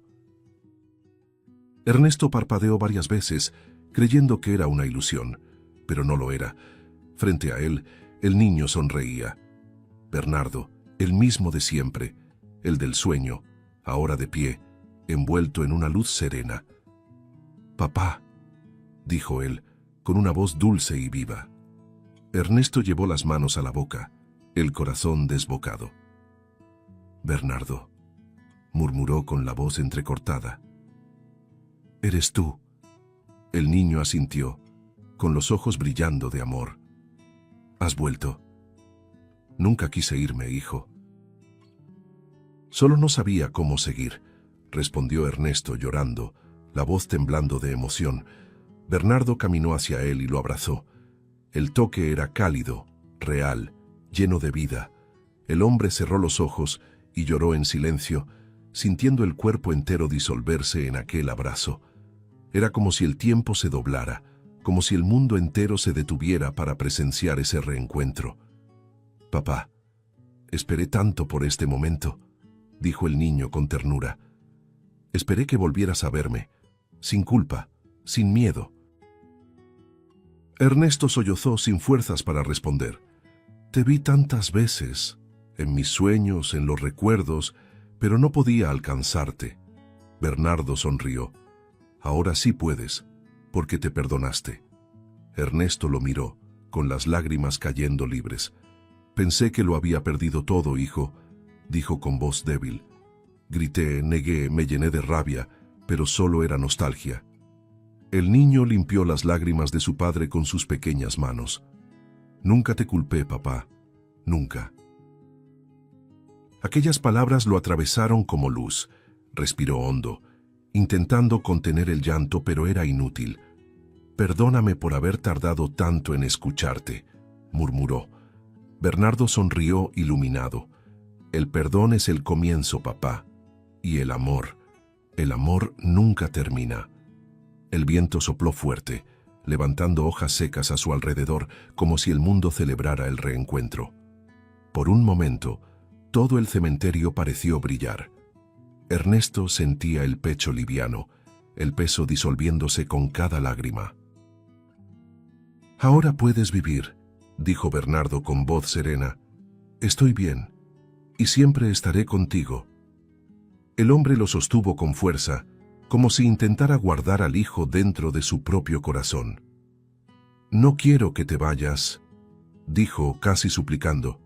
Ernesto parpadeó varias veces, creyendo que era una ilusión, pero no lo era. Frente a él, el niño sonreía. Bernardo, el mismo de siempre, el del sueño, ahora de pie, envuelto en una luz serena. «Papá», dijo él, con una voz dulce y viva. Ernesto llevó las manos a la boca, el corazón desbocado. «Bernardo», murmuró con la voz entrecortada. «¿Eres tú?». El niño asintió, con los ojos brillando de amor. «¿Has vuelto?». «Nunca quise irme, hijo». «Solo no sabía cómo seguir», respondió Ernesto llorando, la voz temblando de emoción. Bernardo caminó hacia él y lo abrazó. El toque era cálido, real, lleno de vida. El hombre cerró los ojos y lloró en silencio, sintiendo el cuerpo entero disolverse en aquel abrazo. Era como si el tiempo se doblara, como si el mundo entero se detuviera para presenciar ese reencuentro. «Papá, esperé tanto por este momento», dijo el niño con ternura. Esperé que volvieras a verme, sin culpa, sin miedo. Ernesto sollozó sin fuerzas para responder. Te vi tantas veces, en mis sueños, en los recuerdos, pero no podía alcanzarte. Bernardo sonrió. Ahora sí puedes, porque te perdonaste. Ernesto lo miró, con las lágrimas cayendo libres. Pensé que lo había perdido todo, hijo, dijo con voz débil. Grité, negué, me llené de rabia, pero solo era nostalgia. El niño limpió las lágrimas de su padre con sus pequeñas manos. Nunca te culpé, papá, nunca. Aquellas palabras lo atravesaron como luz. Respiró hondo, intentando contener el llanto, pero era inútil. Perdóname por haber tardado tanto en escucharte, murmuró. Bernardo sonrió iluminado. El perdón es el comienzo, papá. Y el amor nunca termina. El viento sopló fuerte, levantando hojas secas a su alrededor, como si el mundo celebrara el reencuentro. Por un momento, todo el cementerio pareció brillar. Ernesto sentía el pecho liviano, el peso disolviéndose con cada lágrima. Ahora puedes vivir, dijo Bernardo con voz serena. Estoy bien, y siempre estaré contigo. El hombre lo sostuvo con fuerza, como si intentara guardar al hijo dentro de su propio corazón. No quiero que te vayas, dijo casi suplicando.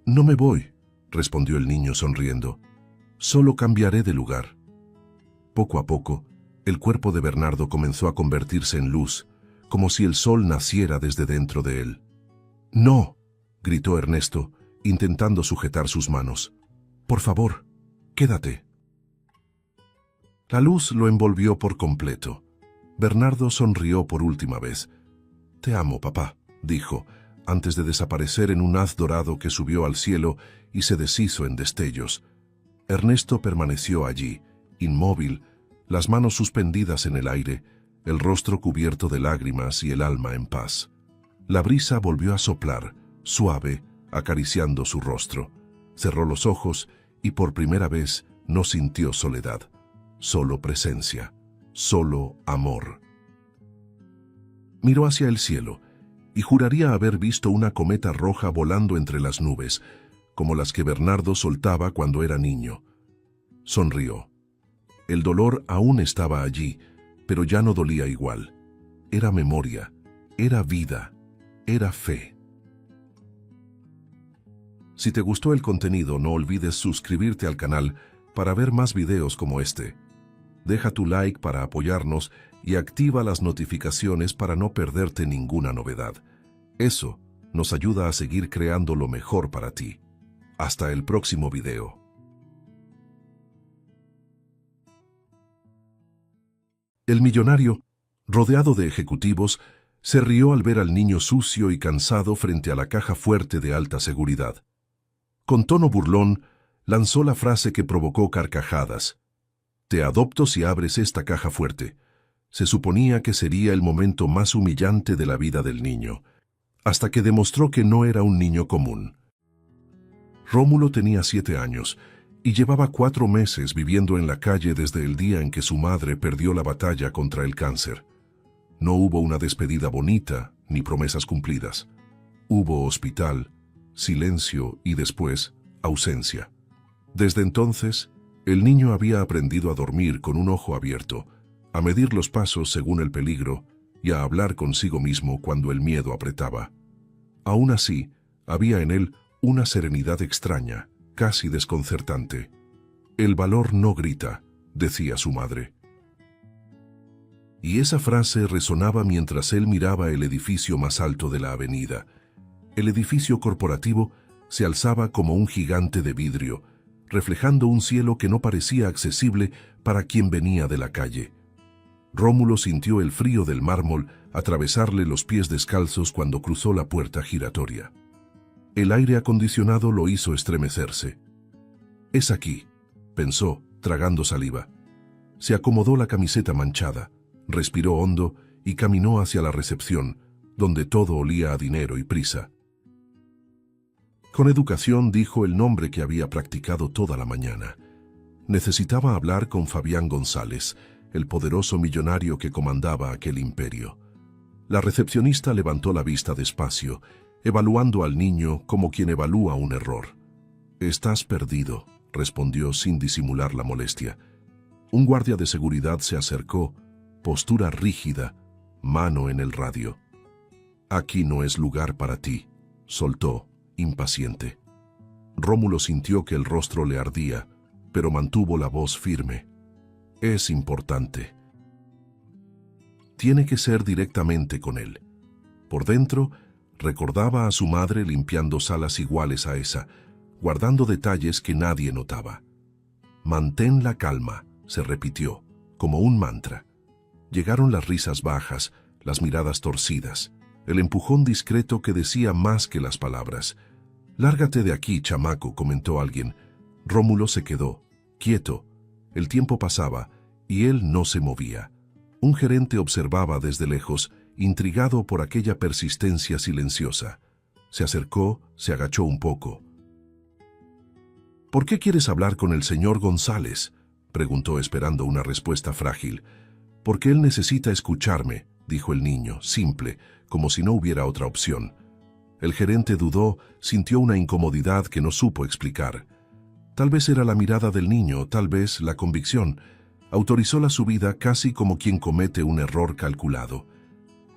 No me voy, respondió el niño sonriendo. Solo cambiaré de lugar. Poco a poco, el cuerpo de Bernardo comenzó a convertirse en luz, como si el sol naciera desde dentro de él. No, gritó Ernesto, intentando sujetar sus manos. Por favor, quédate. La luz lo envolvió por completo. Bernardo sonrió por última vez. Te amo, papá, dijo, antes de desaparecer en un haz dorado que subió al cielo y se deshizo en destellos. Ernesto permaneció allí, inmóvil, las manos suspendidas en el aire, el rostro cubierto de lágrimas y el alma en paz. La brisa volvió a soplar, suave, acariciando su rostro. Cerró los ojos y por primera vez no sintió soledad. Solo presencia, solo amor. Miró hacia el cielo y juraría haber visto una cometa roja volando entre las nubes, como las que Bernardo soltaba cuando era niño. Sonrió. El dolor aún estaba allí, pero ya no dolía igual. Era memoria, era vida, era fe. Si te gustó el contenido, no olvides suscribirte al canal para ver más videos como este. Deja tu like para apoyarnos y activa las notificaciones para no perderte ninguna novedad. Eso nos ayuda a seguir creando lo mejor para ti. Hasta el próximo video. El millonario, rodeado de ejecutivos, se rió al ver al niño sucio y cansado frente a la caja fuerte de alta seguridad. Con tono burlón, lanzó la frase que provocó carcajadas. Te adopto si abres esta caja fuerte. Se suponía que sería el momento más humillante de la vida del niño, hasta que demostró que no era un niño común. Rómulo tenía 7 años y llevaba 4 meses viviendo en la calle desde el día en que su madre perdió la batalla contra el cáncer. No hubo una despedida bonita ni promesas cumplidas. Hubo hospital, silencio y después ausencia. Desde entonces, el niño había aprendido a dormir con un ojo abierto, a medir los pasos según el peligro y a hablar consigo mismo cuando el miedo apretaba. Aún así, había en él una serenidad extraña, casi desconcertante. El valor no grita, decía su madre. Y esa frase resonaba mientras él miraba el edificio más alto de la avenida. El edificio corporativo se alzaba como un gigante de vidrio, reflejando un cielo que no parecía accesible para quien venía de la calle. Rómulo sintió el frío del mármol atravesarle los pies descalzos cuando cruzó la puerta giratoria. El aire acondicionado lo hizo estremecerse. «Es aquí», pensó, tragando saliva. Se acomodó la camiseta manchada, respiró hondo y caminó hacia la recepción, donde todo olía a dinero y prisa. Con educación dijo el nombre que había practicado toda la mañana. Necesitaba hablar con Fabián González, el poderoso millonario que comandaba aquel imperio. La recepcionista levantó la vista despacio, evaluando al niño como quien evalúa un error. «Estás perdido», respondió sin disimular la molestia. Un guardia de seguridad se acercó, postura rígida, mano en el radio. «Aquí no es lugar para ti», soltó, impaciente. Rómulo sintió que el rostro le ardía, pero mantuvo la voz firme. «Es importante. Tiene que ser directamente con él». Por dentro, recordaba a su madre limpiando salas iguales a esa, guardando detalles que nadie notaba. «Mantén la calma», se repitió, como un mantra. Llegaron las risas bajas, las miradas torcidas, el empujón discreto que decía más que las palabras. «Lárgate de aquí, chamaco», comentó alguien. Rómulo se quedó, quieto. El tiempo pasaba, y él no se movía. Un gerente observaba desde lejos, intrigado por aquella persistencia silenciosa. Se acercó, se agachó un poco. «¿Por qué quieres hablar con el señor González?», preguntó esperando una respuesta frágil. «Porque él necesita escucharme», dijo el niño, simple, como si no hubiera otra opción. El gerente dudó, sintió una incomodidad que no supo explicar. Tal vez era la mirada del niño, tal vez la convicción. Autorizó la subida casi como quien comete un error calculado.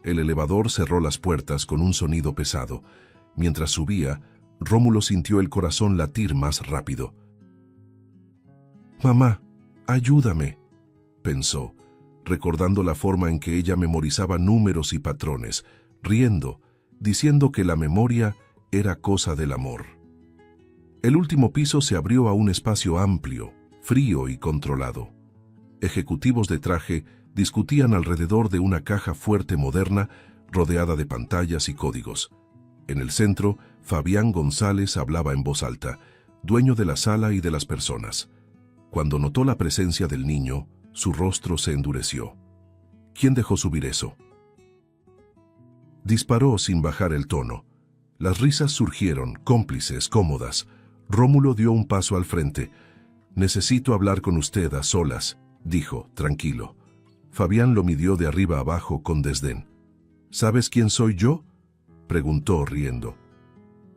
El elevador cerró las puertas con un sonido pesado. Mientras subía, Rómulo sintió el corazón latir más rápido. «Mamá, ayúdame», pensó, recordando la forma en que ella memorizaba números y patrones, riendo, diciendo que la memoria era cosa del amor. El último piso se abrió a un espacio amplio, frío y controlado. Ejecutivos de traje discutían alrededor de una caja fuerte moderna rodeada de pantallas y códigos. En el centro, Fabián González hablaba en voz alta, dueño de la sala y de las personas. Cuando notó la presencia del niño, su rostro se endureció. «¿Quién dejó subir eso?». Disparó sin bajar el tono. Las risas surgieron, cómplices, cómodas. Rómulo dio un paso al frente. «Necesito hablar con usted a solas», dijo, tranquilo. Fabián lo midió de arriba abajo con desdén. «¿Sabes quién soy yo?», preguntó riendo.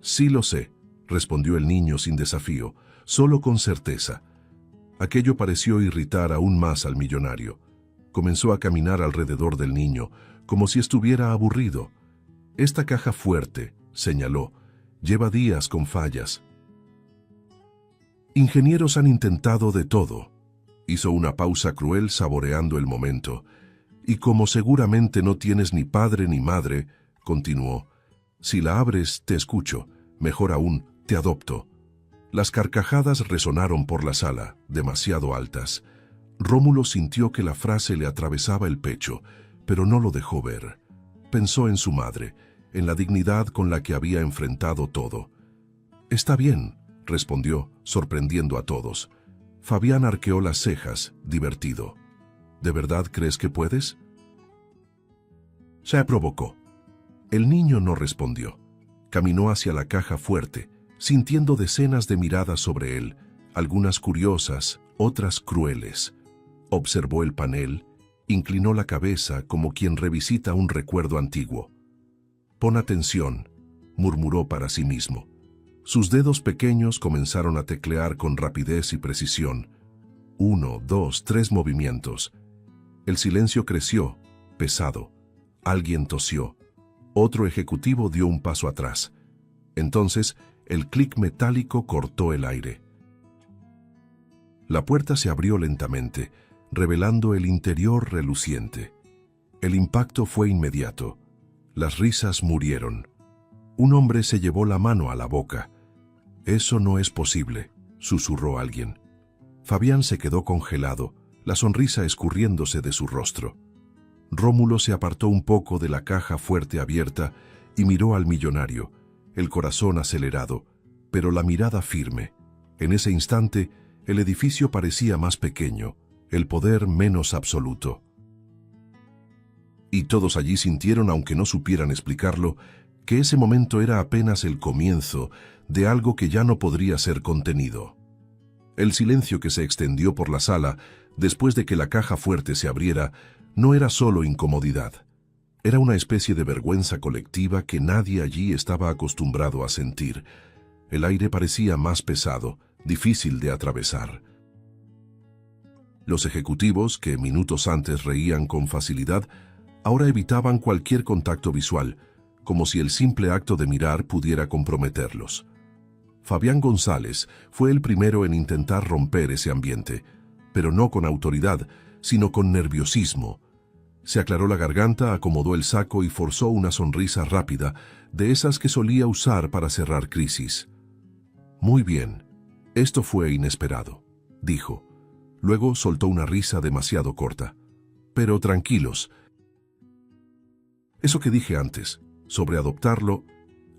«Sí lo sé», respondió el niño sin desafío, solo con certeza. Aquello pareció irritar aún más al millonario. Comenzó a caminar alrededor del niño, como si estuviera aburrido. «Esta caja fuerte», señaló, «lleva días con fallas. Ingenieros han intentado de todo». Hizo una pausa cruel saboreando el momento. «Y como seguramente no tienes ni padre ni madre», continuó, «si la abres, te escucho. Mejor aún, te adopto». Las carcajadas resonaron por la sala, demasiado altas. Rómulo sintió que la frase le atravesaba el pecho, pero no lo dejó ver. Pensó en su madre, en la dignidad con la que había enfrentado todo. «Está bien», respondió, sorprendiendo a todos. Fabián arqueó las cejas, divertido. «¿De verdad crees que puedes?». Se provocó. El niño no respondió. Caminó hacia la caja fuerte, sintiendo decenas de miradas sobre él, algunas curiosas, otras crueles. Observó el panel, inclinó la cabeza como quien revisita un recuerdo antiguo. «Pon atención», murmuró para sí mismo. Sus dedos pequeños comenzaron a teclear con rapidez y precisión. 1, 2, 3 movimientos. El silencio creció, pesado. Alguien tosió. Otro ejecutivo dio un paso atrás. Entonces, el clic metálico cortó el aire. La puerta se abrió lentamente, revelando el interior reluciente. El impacto fue inmediato. Las risas murieron. Un hombre se llevó la mano a la boca. «Eso no es posible», susurró alguien. Fabián se quedó congelado, la sonrisa escurriéndose de su rostro. Rómulo se apartó un poco de la caja fuerte abierta y miró al millonario, el corazón acelerado, pero la mirada firme. En ese instante, el edificio parecía más pequeño, el poder menos absoluto. Y todos allí sintieron, aunque no supieran explicarlo, que ese momento era apenas el comienzo de algo que ya no podría ser contenido. El silencio que se extendió por la sala después de que la caja fuerte se abriera no era solo incomodidad. Era una especie de vergüenza colectiva que nadie allí estaba acostumbrado a sentir. El aire parecía más pesado, difícil de atravesar. Los ejecutivos, que minutos antes reían con facilidad, ahora evitaban cualquier contacto visual, como si el simple acto de mirar pudiera comprometerlos. Fabián González fue el primero en intentar romper ese ambiente, pero no con autoridad, sino con nerviosismo. Se aclaró la garganta, acomodó el saco y forzó una sonrisa rápida, de esas que solía usar para cerrar crisis. «Muy bien, esto fue inesperado», dijo. Luego soltó una risa demasiado corta. «Pero tranquilos. Eso que dije antes, sobre adoptarlo,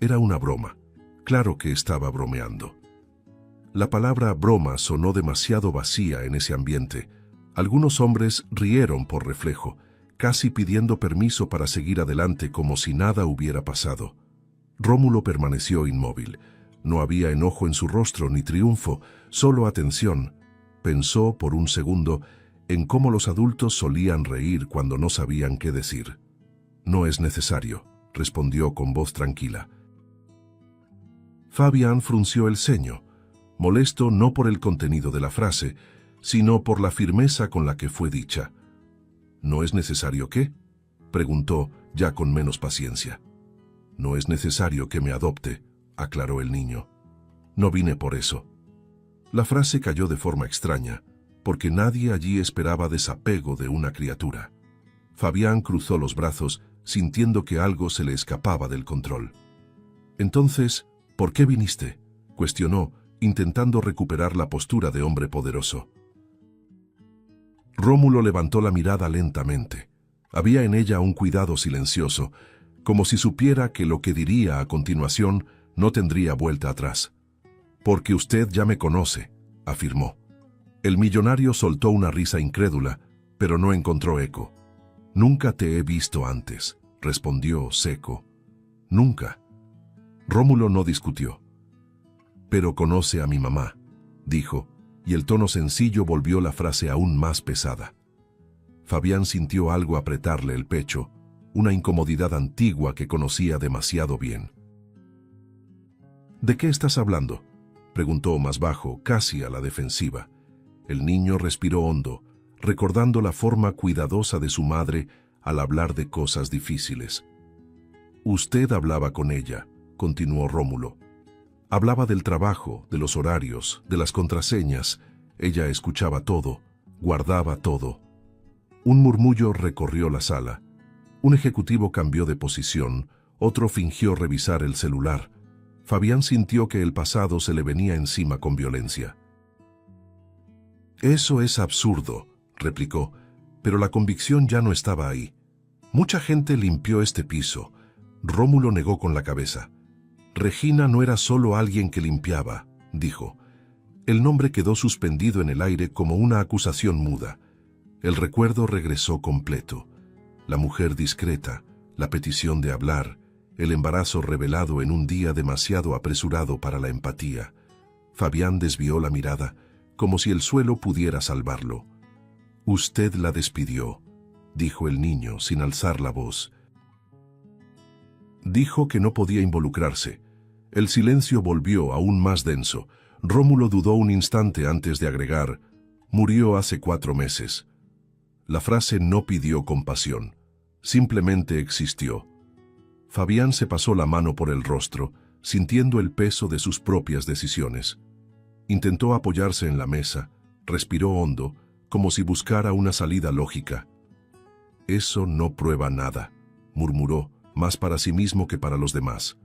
era una broma. Claro que estaba bromeando». La palabra broma sonó demasiado vacía en ese ambiente. Algunos hombres rieron por reflejo, casi pidiendo permiso para seguir adelante como si nada hubiera pasado. Rómulo permaneció inmóvil. No había enojo en su rostro ni triunfo, solo atención. Pensó por un segundo en cómo los adultos solían reír cuando no sabían qué decir. «No es necesario», respondió con voz tranquila. Fabián frunció el ceño, molesto no por el contenido de la frase, sino por la firmeza con la que fue dicha. «¿No es necesario qué?», preguntó, ya con menos paciencia. «No es necesario que me adopte», aclaró el niño. «No vine por eso». La frase cayó de forma extraña, porque nadie allí esperaba desapego de una criatura. Fabián cruzó los brazos, sintiendo que algo se le escapaba del control. «Entonces, ¿por qué viniste?», cuestionó, intentando recuperar la postura de hombre poderoso. Rómulo levantó la mirada lentamente. Había en ella un cuidado silencioso, como si supiera que lo que diría a continuación no tendría vuelta atrás. «Porque usted ya me conoce», afirmó. El millonario soltó una risa incrédula, pero no encontró eco. «Nunca te he visto antes», respondió seco. «Nunca». Rómulo no discutió. «Pero conoce a mi mamá», dijo, y el tono sencillo volvió la frase aún más pesada. Fabián sintió algo apretarle el pecho, una incomodidad antigua que conocía demasiado bien. «¿De qué estás hablando?», preguntó más bajo, casi a la defensiva. El niño respiró hondo, recordando la forma cuidadosa de su madre al hablar de cosas difíciles. «Usted hablaba con ella», continuó Rómulo. «Hablaba del trabajo, de los horarios, de las contraseñas. Ella escuchaba todo, guardaba todo». Un murmullo recorrió la sala. Un ejecutivo cambió de posición, otro fingió revisar el celular. Fabián sintió que el pasado se le venía encima con violencia. «Eso es absurdo», replicó, pero la convicción ya no estaba ahí. «Mucha gente limpió este piso». Rómulo negó con la cabeza. «Regina no era solo alguien que limpiaba», dijo. El nombre quedó suspendido en el aire como una acusación muda. El recuerdo regresó completo. La mujer discreta, la petición de hablar, el embarazo revelado en un día demasiado apresurado para la empatía. Fabián desvió la mirada, como si el suelo pudiera salvarlo. «Usted la despidió», dijo el niño sin alzar la voz. Dijo que no podía involucrarse. El silencio volvió aún más denso. Rómulo dudó un instante antes de agregar: «Murió hace 4 meses». La frase no pidió compasión, simplemente existió. Fabián se pasó la mano por el rostro, sintiendo el peso de sus propias decisiones. Intentó apoyarse en la mesa, respiró hondo, como si buscara una salida lógica. «Eso no prueba nada», murmuró, más para sí mismo que para los demás.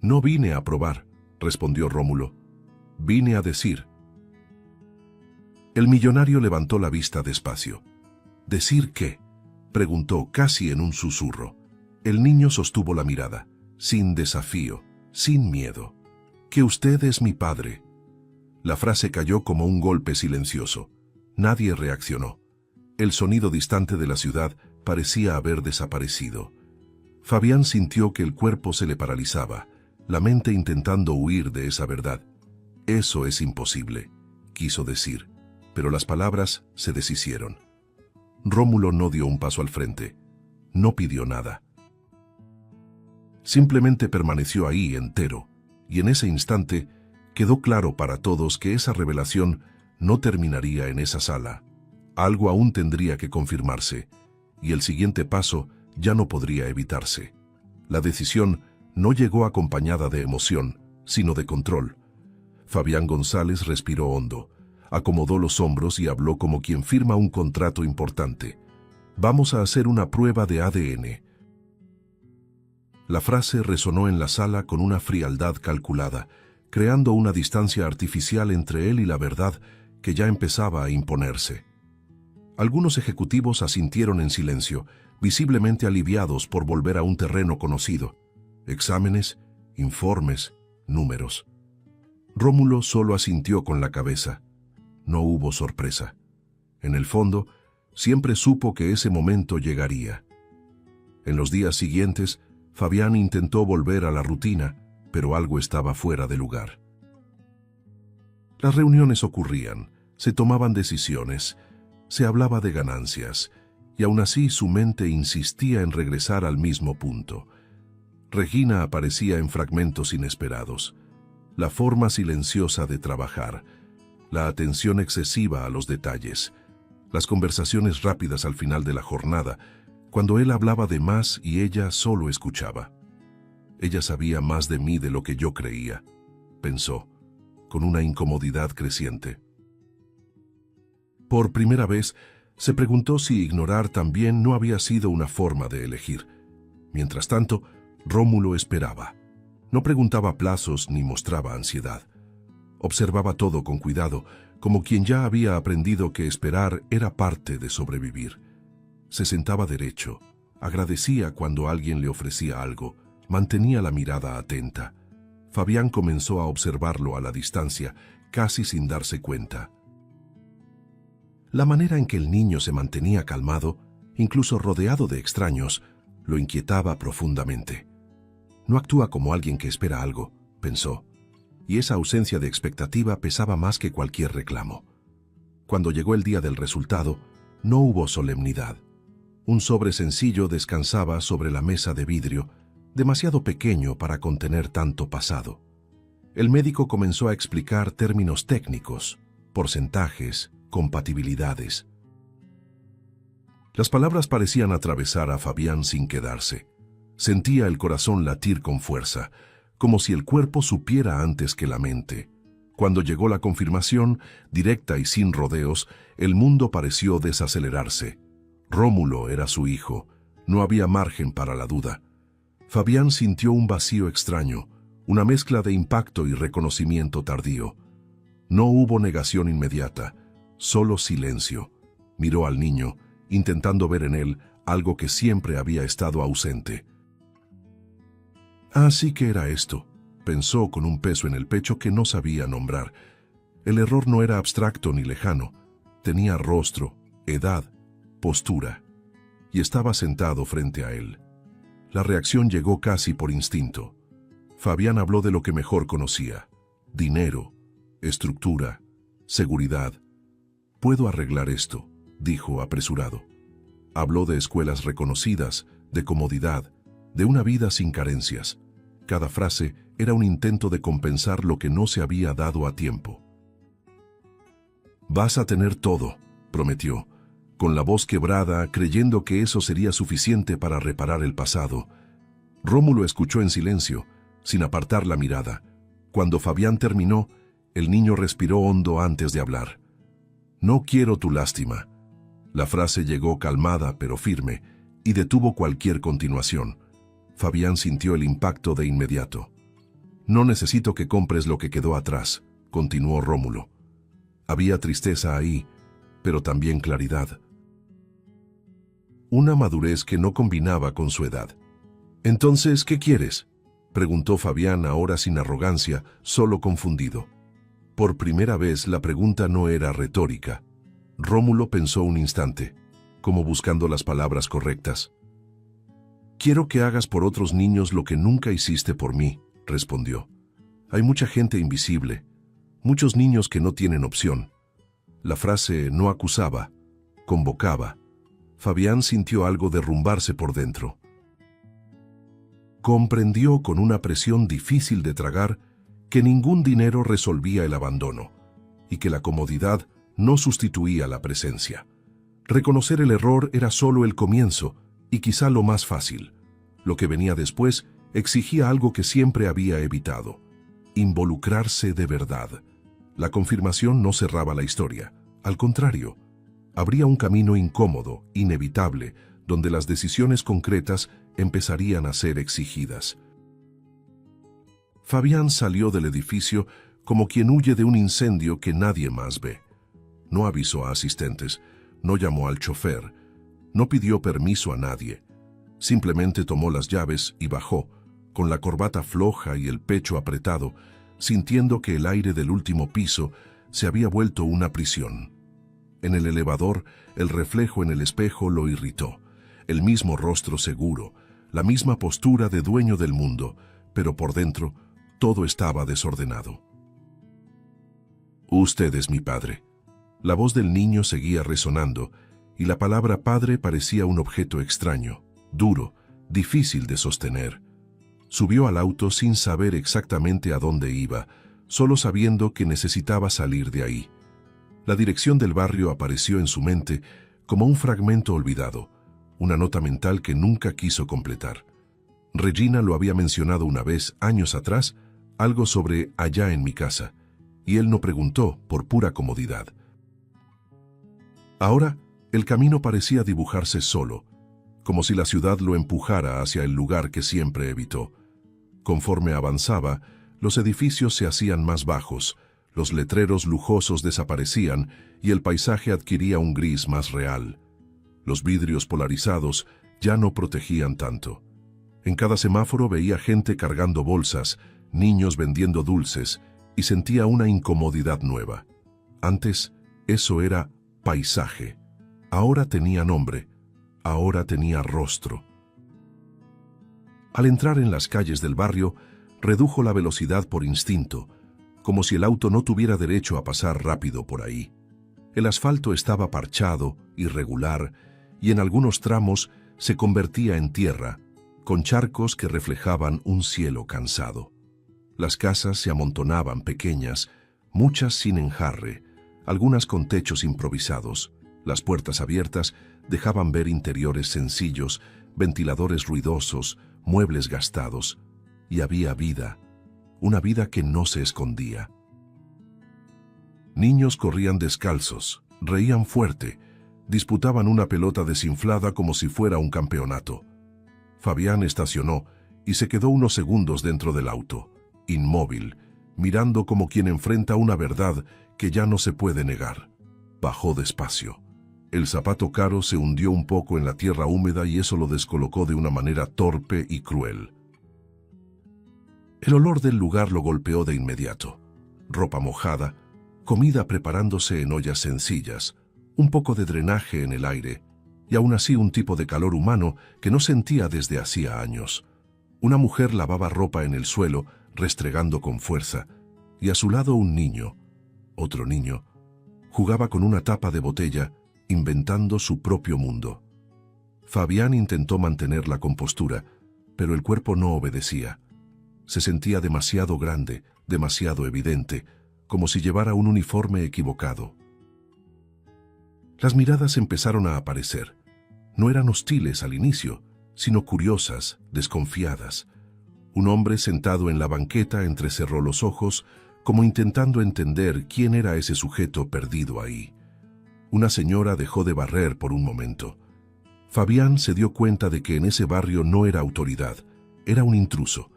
«No vine a probar», respondió Rómulo. «Vine a decir». El millonario levantó la vista despacio. «¿Decir qué?», preguntó casi en un susurro. El niño sostuvo la mirada, sin desafío, sin miedo. «Que usted es mi padre». La frase cayó como un golpe silencioso. Nadie reaccionó. El sonido distante de la ciudad parecía haber desaparecido. Fabián sintió que el cuerpo se le paralizaba, la mente intentando huir de esa verdad. «Eso es imposible», quiso decir, pero las palabras se deshicieron. Rómulo no dio un paso al frente, no pidió nada. Simplemente permaneció ahí entero, y en ese instante quedó claro para todos que esa revelación no terminaría en esa sala. Algo aún tendría que confirmarse, y el siguiente paso ya no podría evitarse. La decisión no llegó acompañada de emoción, sino de control. Fabián González respiró hondo, acomodó los hombros y habló como quien firma un contrato importante. «Vamos a hacer una prueba de ADN». La frase resonó en la sala con una frialdad calculada, creando una distancia artificial entre él y la verdad que ya empezaba a imponerse. Algunos ejecutivos asintieron en silencio, visiblemente aliviados por volver a un terreno conocido. Exámenes, informes, números. Rómulo solo asintió con la cabeza. No hubo sorpresa. En el fondo, siempre supo que ese momento llegaría. En los días siguientes, Fabián intentó volver a la rutina, pero algo estaba fuera de lugar. Las reuniones ocurrían, se tomaban decisiones, se hablaba de ganancias, y aún así su mente insistía en regresar al mismo punto. Regina aparecía en fragmentos inesperados, la forma silenciosa de trabajar, la atención excesiva a los detalles, las conversaciones rápidas al final de la jornada, cuando él hablaba de más y ella solo escuchaba. Ella sabía más de mí de lo que yo creía, pensó, con una incomodidad creciente. Por primera vez, se preguntó si ignorar también no había sido una forma de elegir. Mientras tanto, Rómulo esperaba. No preguntaba plazos ni mostraba ansiedad. Observaba todo con cuidado, como quien ya había aprendido que esperar era parte de sobrevivir. Se sentaba derecho, agradecía cuando alguien le ofrecía algo, mantenía la mirada atenta. Fabián comenzó a observarlo a la distancia, casi sin darse cuenta. La manera en que el niño se mantenía calmado, incluso rodeado de extraños, lo inquietaba profundamente. No actúa como alguien que espera algo, pensó, y esa ausencia de expectativa pesaba más que cualquier reclamo. Cuando llegó el día del resultado, no hubo solemnidad. Un sobre sencillo descansaba sobre la mesa de vidrio, demasiado pequeño para contener tanto pasado. El médico comenzó a explicar términos técnicos, porcentajes, compatibilidades. Las palabras parecían atravesar a Fabián sin quedarse. Sentía el corazón latir con fuerza, como si el cuerpo supiera antes que la mente. Cuando llegó la confirmación, directa y sin rodeos, el mundo pareció desacelerarse. Rómulo era su hijo, no había margen para la duda. Fabián sintió un vacío extraño, una mezcla de impacto y reconocimiento tardío. No hubo negación inmediata, solo silencio. Miró al niño, intentando ver en él algo que siempre había estado ausente. Así que era esto, pensó con un peso en el pecho que no sabía nombrar. El error no era abstracto ni lejano, tenía rostro, edad, postura, y estaba sentado frente a él. La reacción llegó casi por instinto. Fabián habló de lo que mejor conocía: dinero, estructura, seguridad. «Puedo arreglar esto», dijo apresurado. Habló de escuelas reconocidas, de comodidad, de una vida sin carencias. Cada frase era un intento de compensar lo que no se había dado a tiempo. «Vas a tener todo», prometió, con la voz quebrada, creyendo que eso sería suficiente para reparar el pasado. Rómulo escuchó en silencio, sin apartar la mirada. Cuando Fabián terminó, el niño respiró hondo antes de hablar. «No quiero tu lástima». La frase llegó calmada pero firme y detuvo cualquier continuación. Fabián sintió el impacto de inmediato. «No necesito que compres lo que quedó atrás», continuó Rómulo. Había tristeza ahí, pero también claridad. Una madurez que no combinaba con su edad. «Entonces, ¿qué quieres?», preguntó Fabián, ahora sin arrogancia, solo confundido. Por primera vez la pregunta no era retórica. Rómulo pensó un instante, como buscando las palabras correctas. «Quiero que hagas por otros niños lo que nunca hiciste por mí», respondió. «Hay mucha gente invisible, Muchos niños que no tienen opción. La frase no acusaba, convocaba. Fabián sintió algo derrumbarse por dentro. Comprendió con una presión difícil de tragar que ningún dinero resolvía el abandono y que la comodidad no sustituía la presencia. Reconocer el error era solo el comienzo y quizá lo más fácil. Lo que venía después exigía algo que siempre había evitado: involucrarse de verdad. La confirmación no cerraba la historia. Al contrario, abría un camino incómodo, inevitable, donde las decisiones concretas empezarían a ser exigidas. Fabián salió del edificio como quien huye de un incendio que nadie más ve. No avisó a asistentes, no llamó al chofer, no pidió permiso a nadie. Simplemente tomó las llaves y bajó, con la corbata floja y el pecho apretado, sintiendo que el aire del último piso se había vuelto una prisión. En el elevador, el reflejo en el espejo lo irritó. El mismo rostro seguro, la misma postura de dueño del mundo, pero por dentro todo estaba desordenado. «Usted es mi padre». La voz del niño seguía resonando, y la palabra padre parecía un objeto extraño, duro, difícil de sostener. Subió al auto sin saber exactamente a dónde iba, solo sabiendo que necesitaba salir de ahí. La dirección del barrio apareció en su mente como un fragmento olvidado, una nota mental que nunca quiso completar. Regina lo había mencionado una vez, años atrás, algo sobre allá en mi casa, y él no preguntó por pura comodidad. Ahora, el camino parecía dibujarse solo, como si la ciudad lo empujara hacia el lugar que siempre evitó. Conforme avanzaba, los edificios se hacían más bajos, los letreros lujosos desaparecían y el paisaje adquiría un gris más real. Los vidrios polarizados ya no protegían tanto. En cada semáforo veía gente cargando bolsas, niños vendiendo dulces, y sentía una incomodidad nueva. Antes, eso era paisaje. Ahora tenía nombre, ahora tenía rostro. Al entrar en las calles del barrio, redujo la velocidad por instinto, como si el auto no tuviera derecho a pasar rápido por ahí. El asfalto estaba parchado, irregular, y en algunos tramos se convertía en tierra, con charcos que reflejaban un cielo cansado. Las casas se amontonaban pequeñas, muchas sin enjarre, algunas con techos improvisados. Las puertas abiertas dejaban ver interiores sencillos, ventiladores ruidosos, muebles gastados, y había vida, una vida que no se escondía. Niños corrían descalzos, reían fuerte, disputaban una pelota desinflada como si fuera un campeonato. Fabián estacionó y se quedó unos segundos dentro del auto, inmóvil, mirando como quien enfrenta una verdad que ya no se puede negar. Bajó despacio. El zapato caro se hundió un poco en la tierra húmeda y eso lo descolocó de una manera torpe y cruel. El olor del lugar lo golpeó de inmediato. Ropa mojada, comida preparándose en ollas sencillas, un poco de drenaje en el aire, y aún así un tipo de calor humano que no sentía desde hacía años. Una mujer lavaba ropa en el suelo, restregando con fuerza, y a su lado un niño, otro niño, jugaba con una tapa de botella, inventando su propio mundo. Fabián intentó mantener la compostura, pero el cuerpo no obedecía. Se sentía demasiado grande, demasiado evidente, como si llevara un uniforme equivocado. Las miradas empezaron a aparecer. No eran hostiles al inicio, sino curiosas, desconfiadas. Un hombre sentado en la banqueta entrecerró los ojos, como intentando entender quién era ese sujeto perdido ahí. Una señora dejó de barrer por un momento. Fabián se dio cuenta de que en ese barrio no era autoridad, era un intruso,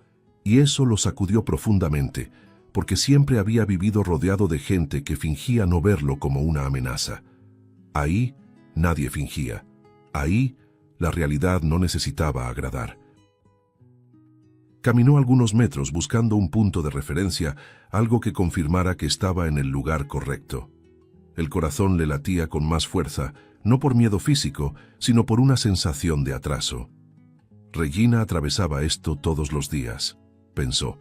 y eso lo sacudió profundamente, porque siempre había vivido rodeado de gente que fingía no verlo como una amenaza. Ahí nadie fingía. Ahí la realidad no necesitaba agradar. Caminó algunos metros buscando un punto de referencia, algo que confirmara que estaba en el lugar correcto. El corazón le latía con más fuerza, no por miedo físico, sino por una sensación de atraso. Regina atravesaba esto todos los días, pensó,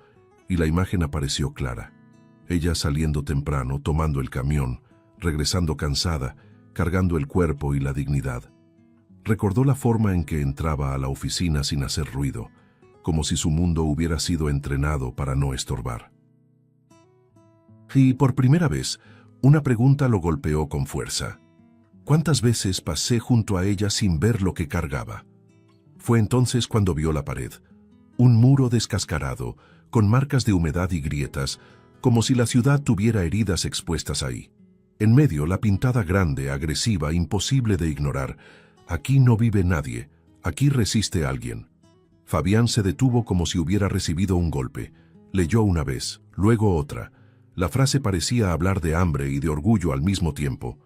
y la imagen apareció clara. Ella saliendo temprano, tomando el camión, regresando cansada, cargando el cuerpo y la dignidad. Recordó la forma en que entraba a la oficina sin hacer ruido, como si su mundo hubiera sido entrenado para no estorbar. Y por primera vez, una pregunta lo golpeó con fuerza. ¿Cuántas veces pasé junto a ella sin ver lo que cargaba? Fue entonces cuando vio la pared, un muro descascarado, con marcas de humedad y grietas, como si la ciudad tuviera heridas expuestas ahí. En medio, la pintada grande, agresiva, imposible de ignorar. Aquí no vive nadie, aquí resiste alguien. Fabián se detuvo como si hubiera recibido un golpe. Leyó una vez, luego otra. La frase parecía hablar de hambre y de orgullo al mismo tiempo.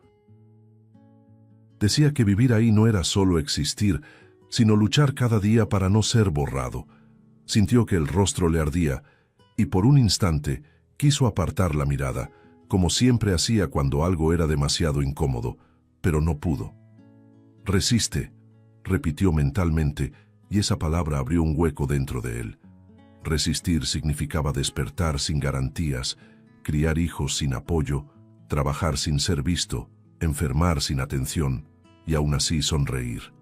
Decía que vivir ahí no era solo existir, sino luchar cada día para no ser borrado. Sintió que el rostro le ardía, y por un instante quiso apartar la mirada, como siempre hacía cuando algo era demasiado incómodo, pero no pudo. Resiste, repitió mentalmente, y esa palabra abrió un hueco dentro de él. Resistir significaba despertar sin garantías, criar hijos sin apoyo, trabajar sin ser visto, enfermar sin atención, y aún así sonreír.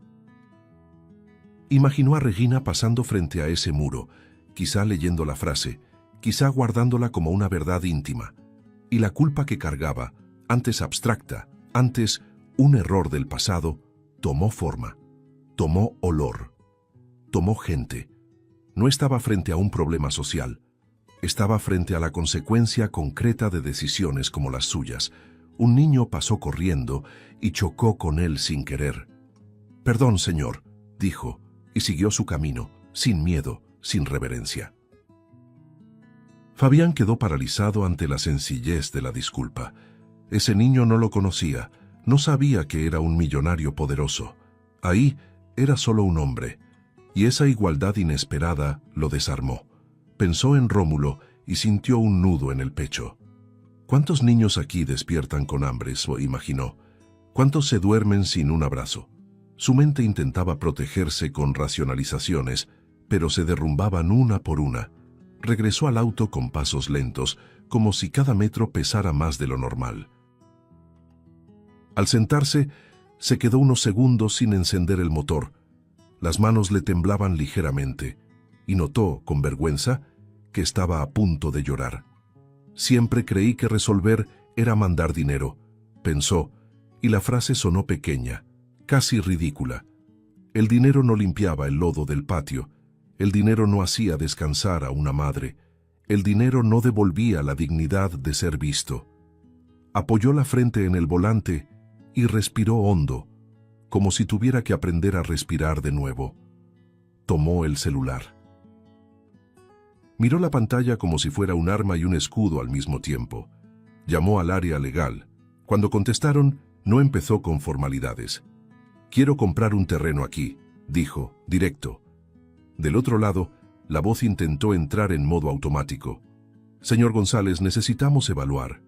Imaginó a Regina pasando frente a ese muro, quizá leyendo la frase, quizá guardándola como una verdad íntima, y la culpa que cargaba, antes abstracta, antes un error del pasado, tomó forma, tomó olor, tomó gente. No estaba frente a un problema social, estaba frente a la consecuencia concreta de decisiones como las suyas. Un niño pasó corriendo y chocó con él sin querer. «Perdón, señor», dijo, y siguió su camino, sin miedo, sin reverencia. Fabián quedó paralizado ante la sencillez de la disculpa. Ese niño no lo conocía, no sabía que era un millonario poderoso. Ahí era solo un hombre, y esa igualdad inesperada lo desarmó. Pensó en Rómulo y sintió un nudo en el pecho. ¿Cuántos niños aquí despiertan con hambre?, imaginó. ¿Cuántos se duermen sin un abrazo? Su mente intentaba protegerse con racionalizaciones, pero se derrumbaban una por una. Regresó al auto con pasos lentos, como si cada metro pesara más de lo normal. Al sentarse, se quedó unos segundos sin encender el motor. Las manos le temblaban ligeramente, y notó, con vergüenza, que estaba a punto de llorar. Siempre creí que resolver era mandar dinero, pensó, y la frase sonó pequeña, casi ridícula. El dinero no limpiaba el lodo del patio, el dinero no hacía descansar a una madre, el dinero no devolvía la dignidad de ser visto. Apoyó la frente en el volante y respiró hondo, como si tuviera que aprender a respirar de nuevo. Tomó el celular. Miró la pantalla como si fuera un arma y un escudo al mismo tiempo. Llamó al área legal. Cuando contestaron, no empezó con formalidades. «Quiero comprar un terreno aquí», dijo, directo. Del otro lado, la voz intentó entrar en modo automático. «Señor González, necesitamos evaluar».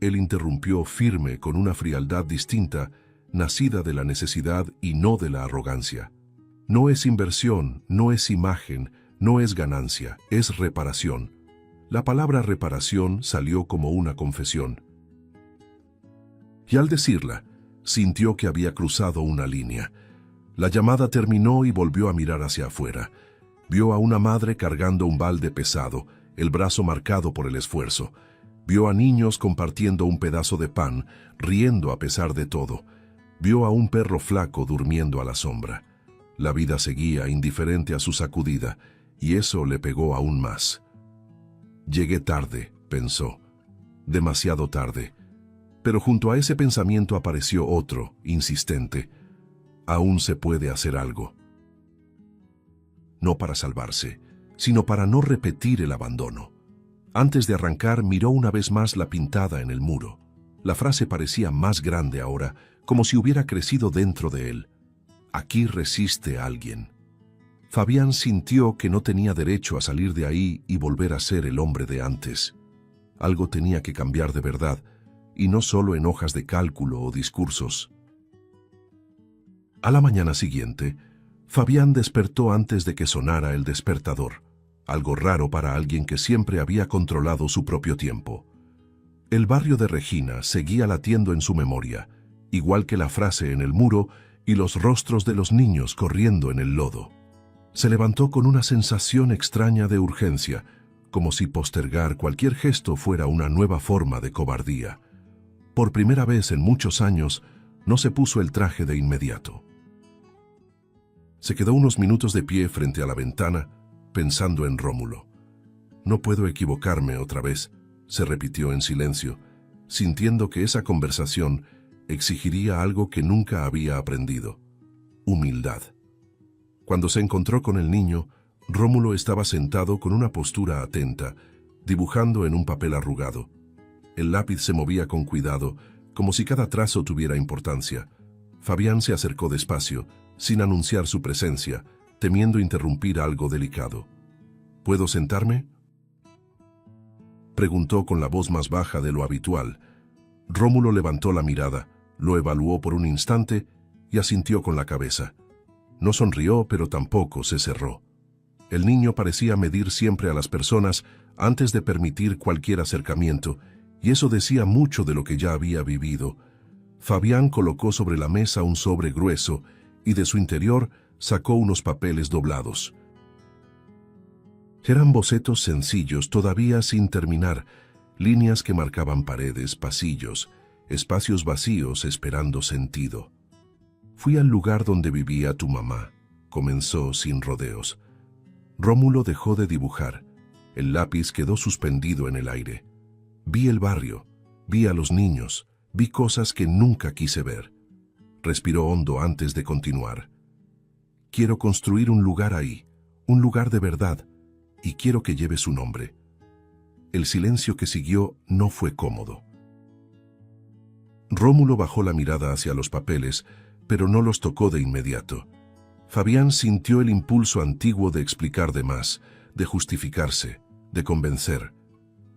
Él interrumpió firme con una frialdad distinta, nacida de la necesidad y no de la arrogancia. «No es inversión, no es imagen, no es ganancia, es reparación». La palabra reparación salió como una confesión. Y al decirla, sintió que había cruzado una línea. La llamada terminó y volvió a mirar hacia afuera. Vio a una madre cargando un balde pesado, el brazo marcado por el esfuerzo. Vio a niños compartiendo un pedazo de pan, riendo a pesar de todo. Vio a un perro flaco durmiendo a la sombra. La vida seguía indiferente a su sacudida, y eso le pegó aún más. «Llegué tarde», pensó. «Demasiado tarde». Pero junto a ese pensamiento apareció otro, insistente. «Aún se puede hacer algo». No para salvarse, sino para no repetir el abandono. Antes de arrancar, miró una vez más la pintada en el muro. La frase parecía más grande ahora, como si hubiera crecido dentro de él. «Aquí resiste alguien». Fabián sintió que no tenía derecho a salir de ahí y volver a ser el hombre de antes. Algo tenía que cambiar de verdad, y no solo en hojas de cálculo o discursos. A la mañana siguiente, Fabián despertó antes de que sonara el despertador, algo raro para alguien que siempre había controlado su propio tiempo. El barrio de Regina seguía latiendo en su memoria, igual que la frase en el muro y los rostros de los niños corriendo en el lodo. Se levantó con una sensación extraña de urgencia, como si postergar cualquier gesto fuera una nueva forma de cobardía. Por primera vez en muchos años, no se puso el traje de inmediato. Se quedó unos minutos de pie frente a la ventana, pensando en Rómulo. No puedo equivocarme otra vez, se repitió en silencio, sintiendo que esa conversación exigiría algo que nunca había aprendido: humildad. Cuando se encontró con el niño, Rómulo estaba sentado con una postura atenta, dibujando en un papel arrugado. El lápiz se movía con cuidado, como si cada trazo tuviera importancia. Fabián se acercó despacio, sin anunciar su presencia, temiendo interrumpir algo delicado. ¿Puedo sentarme?, preguntó con la voz más baja de lo habitual. Rómulo levantó la mirada, lo evaluó por un instante y asintió con la cabeza. No sonrió, pero tampoco se cerró. El niño parecía medir siempre a las personas antes de permitir cualquier acercamiento, y eso decía mucho de lo que ya había vivido. Fabián colocó sobre la mesa un sobre grueso y de su interior sacó unos papeles doblados. Eran bocetos sencillos, todavía sin terminar, líneas que marcaban paredes, pasillos, espacios vacíos esperando sentido. Fui al lugar donde vivía tu mamá, comenzó sin rodeos. Rómulo dejó de dibujar. El lápiz quedó suspendido en el aire. Vi el barrio, vi a los niños, vi cosas que nunca quise ver. Respiró hondo antes de continuar. Quiero construir un lugar ahí, un lugar de verdad, y quiero que lleve su nombre. El silencio que siguió no fue cómodo. Rómulo bajó la mirada hacia los papeles, pero no los tocó de inmediato. Fabián sintió el impulso antiguo de explicar de más, de justificarse, de convencer.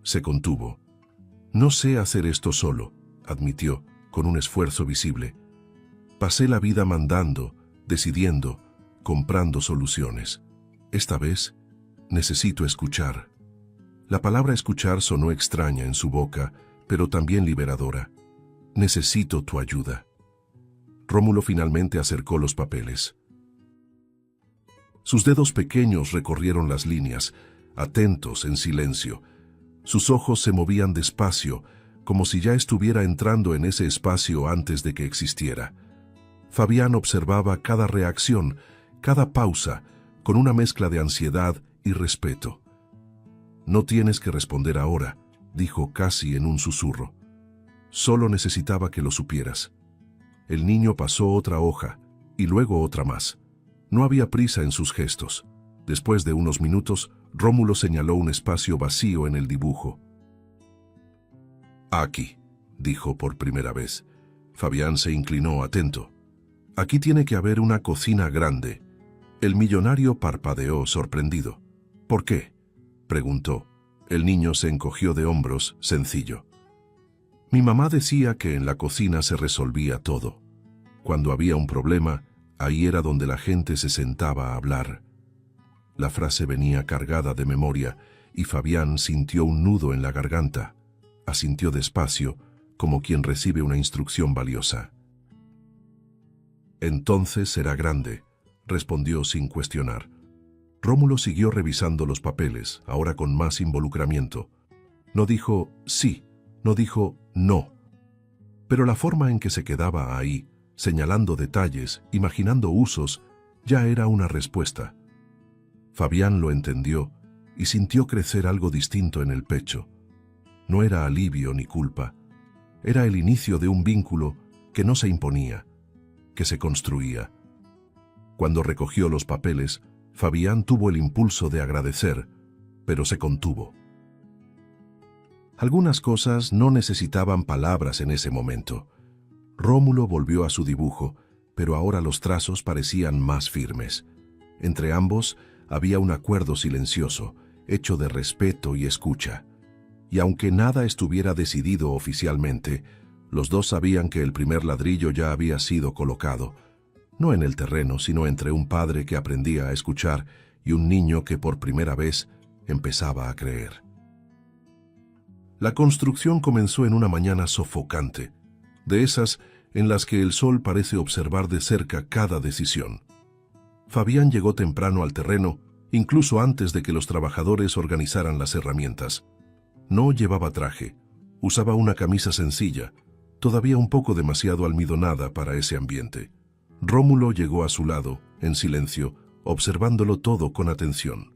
Se contuvo. No sé hacer esto solo, admitió, con un esfuerzo visible. Pasé la vida mandando, decidiendo, comprando soluciones. Esta vez, necesito escuchar. La palabra escuchar sonó extraña en su boca, pero también liberadora. Necesito tu ayuda. Rómulo finalmente acercó los papeles. Sus dedos pequeños recorrieron las líneas, atentos, en silencio. Sus ojos se movían despacio, como si ya estuviera entrando en ese espacio antes de que existiera. Fabián observaba cada reacción, cada pausa, con una mezcla de ansiedad y respeto. No tienes que responder ahora, dijo casi en un susurro. Solo necesitaba que lo supieras. El niño pasó otra hoja, y luego otra más. No había prisa en sus gestos. Después de unos minutos, Rómulo señaló un espacio vacío en el dibujo. Aquí, dijo por primera vez. Fabián se inclinó atento. Aquí tiene que haber una cocina grande. El millonario parpadeó sorprendido. ¿Por qué?, preguntó. El niño se encogió de hombros, sencillo. Mi mamá decía que en la cocina se resolvía todo. Cuando había un problema, ahí era donde la gente se sentaba a hablar. La frase venía cargada de memoria y Fabián sintió un nudo en la garganta. Asintió despacio, como quien recibe una instrucción valiosa. Entonces será grande, respondió sin cuestionar. Rómulo siguió revisando los papeles, ahora con más involucramiento. No dijo sí, no dijo no. Pero la forma en que se quedaba ahí, señalando detalles, imaginando usos, ya era una respuesta. Fabián lo entendió y sintió crecer algo distinto en el pecho. No era alivio ni culpa. Era el inicio de un vínculo que no se imponía, que se construía. Cuando recogió los papeles, Fabián tuvo el impulso de agradecer, pero se contuvo. Algunas cosas no necesitaban palabras en ese momento. Rómulo volvió a su dibujo, pero ahora los trazos parecían más firmes. Entre ambos había un acuerdo silencioso, hecho de respeto y escucha. Y aunque nada estuviera decidido oficialmente, los dos sabían que el primer ladrillo ya había sido colocado, no en el terreno, sino entre un padre que aprendía a escuchar y un niño que por primera vez empezaba a creer. La construcción comenzó en una mañana sofocante, de esas en las que el sol parece observar de cerca cada decisión. Fabián llegó temprano al terreno, incluso antes de que los trabajadores organizaran las herramientas. No llevaba traje, usaba una camisa sencilla, todavía un poco demasiado almidonada para ese ambiente. Rómulo llegó a su lado, en silencio, observándolo todo con atención.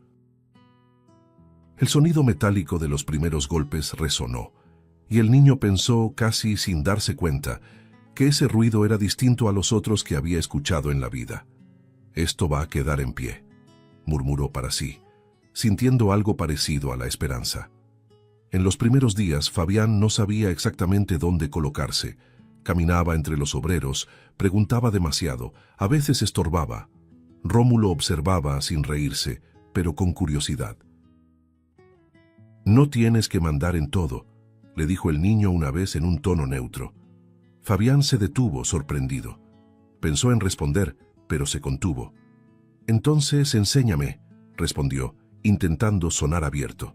El sonido metálico de los primeros golpes resonó, y el niño pensó, casi sin darse cuenta, que ese ruido era distinto a los otros que había escuchado en la vida. «Esto va a quedar en pie», murmuró para sí, sintiendo algo parecido a la esperanza. En los primeros días, Fabián no sabía exactamente dónde colocarse. Caminaba entre los obreros, preguntaba demasiado, a veces estorbaba. Rómulo observaba sin reírse, pero con curiosidad. «No tienes que mandar en todo», le dijo el niño una vez en un tono neutro. Fabián se detuvo, sorprendido. Pensó en responder, pero se contuvo. «Entonces, enséñame», respondió, intentando sonar abierto.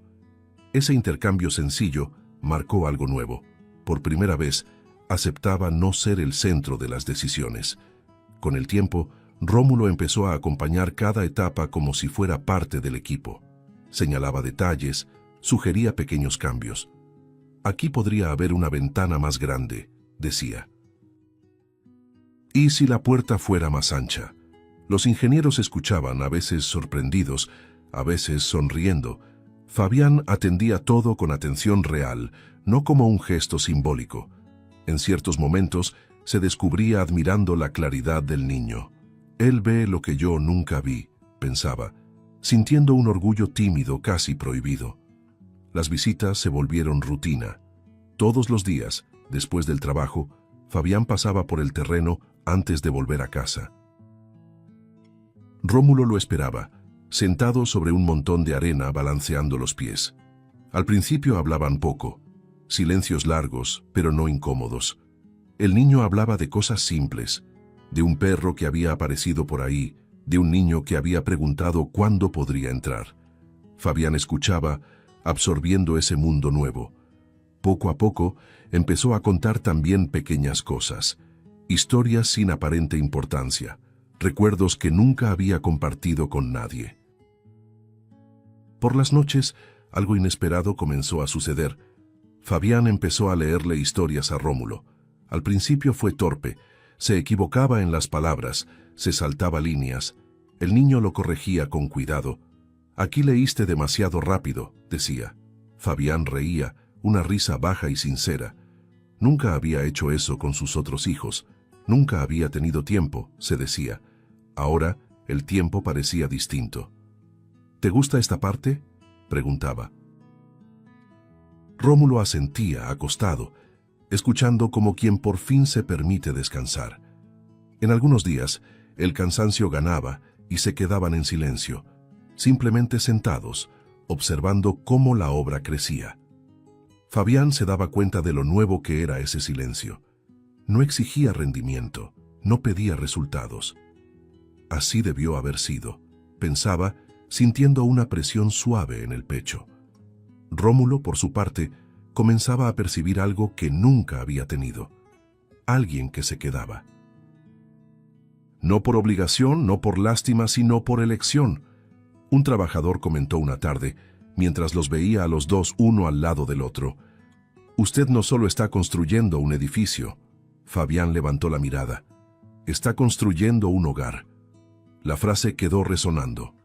Ese intercambio sencillo marcó algo nuevo. Por primera vez, aceptaba no ser el centro de las decisiones. Con el tiempo, Rómulo empezó a acompañar cada etapa como si fuera parte del equipo. Señalaba detalles, sugería pequeños cambios. «Aquí podría haber una ventana más grande», decía. «¿Y si la puerta fuera más ancha?». Los ingenieros escuchaban, a veces sorprendidos, a veces sonriendo. Fabián atendía todo con atención real, no como un gesto simbólico. En ciertos momentos se descubría admirando la claridad del niño. «Él ve lo que yo nunca vi», pensaba, sintiendo un orgullo tímido, casi prohibido. Las visitas se volvieron rutina. Todos los días, después del trabajo, Fabián pasaba por el terreno antes de volver a casa. Rómulo lo esperaba, sentado sobre un montón de arena balanceando los pies. Al principio hablaban poco, silencios largos, pero no incómodos. El niño hablaba de cosas simples, de un perro que había aparecido por ahí, de un niño que había preguntado cuándo podría entrar. Fabián escuchaba, absorbiendo ese mundo nuevo. Poco a poco, empezó a contar también pequeñas cosas, historias sin aparente importancia, recuerdos que nunca había compartido con nadie. Por las noches, algo inesperado comenzó a suceder. Fabián empezó a leerle historias a Rómulo. Al principio fue torpe, se equivocaba en las palabras, se saltaba líneas. El niño lo corregía con cuidado. «Aquí leíste demasiado rápido», decía. Fabián reía, una risa baja y sincera. Nunca había hecho eso con sus otros hijos. Nunca había tenido tiempo, se decía. Ahora, el tiempo parecía distinto. «¿Te gusta esta parte?», preguntaba. Rómulo asentía, acostado, escuchando como quien por fin se permite descansar. En algunos días, el cansancio ganaba y se quedaban en silencio, simplemente sentados, observando cómo la obra crecía. Fabián se daba cuenta de lo nuevo que era ese silencio. No exigía rendimiento, no pedía resultados. Así debió haber sido, pensaba, sintiendo una presión suave en el pecho. Rómulo, por su parte, comenzaba a percibir algo que nunca había tenido. Alguien que se quedaba. No por obligación, no por lástima, sino por elección. Un trabajador comentó una tarde, mientras los veía a los dos uno al lado del otro. «Usted no solo está construyendo un edificio». Fabián levantó la mirada. «Está construyendo un hogar». La frase quedó resonando.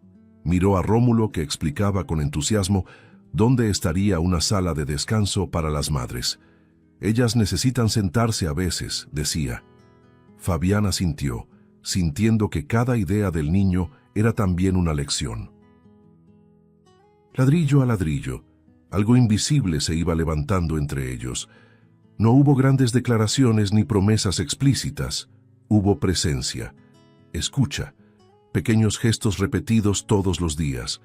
Miró a Rómulo, que explicaba con entusiasmo dónde estaría una sala de descanso para las madres. «Ellas necesitan sentarse a veces», decía. Fabián asintió, sintiendo que cada idea del niño era también una lección. Ladrillo a ladrillo, algo invisible se iba levantando entre ellos. No hubo grandes declaraciones ni promesas explícitas. Hubo presencia, escucha, pequeños gestos repetidos todos los días,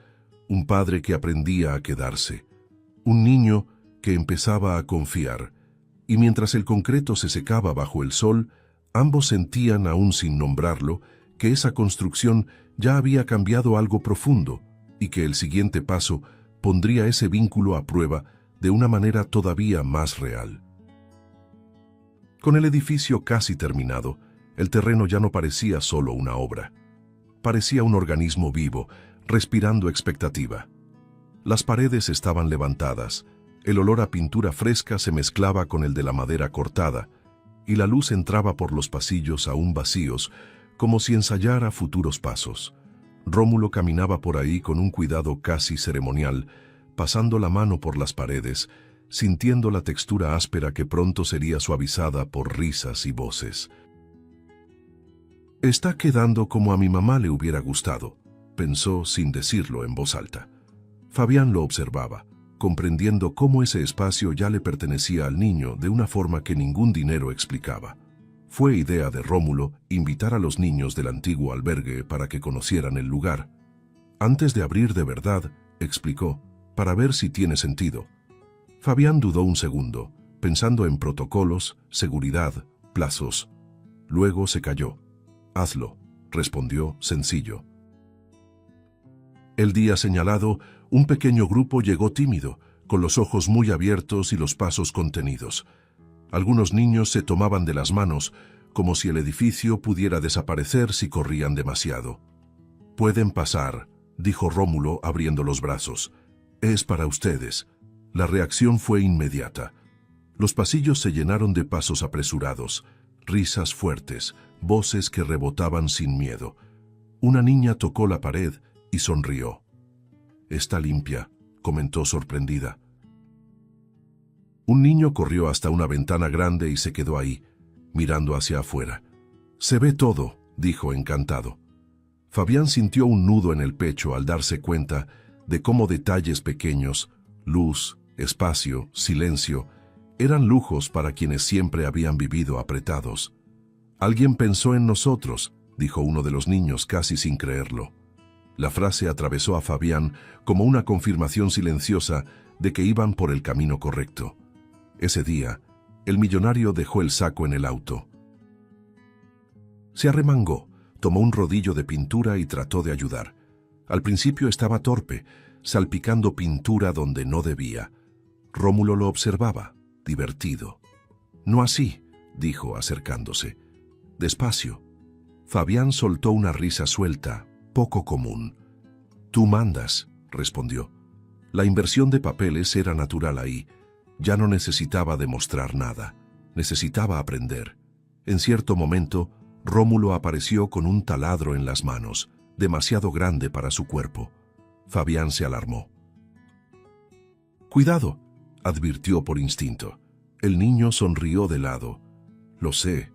un padre que aprendía a quedarse, un niño que empezaba a confiar, y mientras el concreto se secaba bajo el sol, ambos sentían, aún sin nombrarlo, que esa construcción ya había cambiado algo profundo y que el siguiente paso pondría ese vínculo a prueba de una manera todavía más real. Con el edificio casi terminado, el terreno ya no parecía solo una obra. Parecía un organismo vivo, respirando expectativa. Las paredes estaban levantadas, el olor a pintura fresca se mezclaba con el de la madera cortada, y la luz entraba por los pasillos aún vacíos, como si ensayara futuros pasos. Rómulo caminaba por ahí con un cuidado casi ceremonial, pasando la mano por las paredes, sintiendo la textura áspera que pronto sería suavizada por risas y voces. «Está quedando como a mi mamá le hubiera gustado», pensó sin decirlo en voz alta. Fabián lo observaba, comprendiendo cómo ese espacio ya le pertenecía al niño de una forma que ningún dinero explicaba. Fue idea de Rómulo invitar a los niños del antiguo albergue para que conocieran el lugar. Antes de abrir de verdad, explicó, para ver si tiene sentido. Fabián dudó un segundo, pensando en protocolos, seguridad, plazos. Luego se calló. «Hazlo», respondió sencillo. El día señalado, un pequeño grupo llegó tímido, con los ojos muy abiertos y los pasos contenidos. Algunos niños se tomaban de las manos, como si el edificio pudiera desaparecer si corrían demasiado. «Pueden pasar», dijo Rómulo abriendo los brazos. «Es para ustedes». La reacción fue inmediata. Los pasillos se llenaron de pasos apresurados, risas fuertes, voces que rebotaban sin miedo. Una niña tocó la pared y sonrió. «Está limpia», comentó sorprendida. Un niño corrió hasta una ventana grande y se quedó ahí, mirando hacia afuera. «Se ve todo», dijo encantado. Fabián sintió un nudo en el pecho al darse cuenta de cómo detalles pequeños, luz, espacio, silencio, eran lujos para quienes siempre habían vivido apretados. «Alguien pensó en nosotros», dijo uno de los niños casi sin creerlo. La frase atravesó a Fabián como una confirmación silenciosa de que iban por el camino correcto. Ese día, el millonario dejó el saco en el auto. Se arremangó, tomó un rodillo de pintura y trató de ayudar. Al principio estaba torpe, salpicando pintura donde no debía. Rómulo lo observaba, divertido. «No así», dijo acercándose. «Despacio». Fabián soltó una risa suelta, poco común. «Tú mandas», respondió. La inversión de papeles era natural ahí. Ya no necesitaba demostrar nada. Necesitaba aprender. En cierto momento, Rómulo apareció con un taladro en las manos, demasiado grande para su cuerpo. Fabián se alarmó. «Cuidado», advirtió por instinto. El niño sonrió de lado. «Lo sé».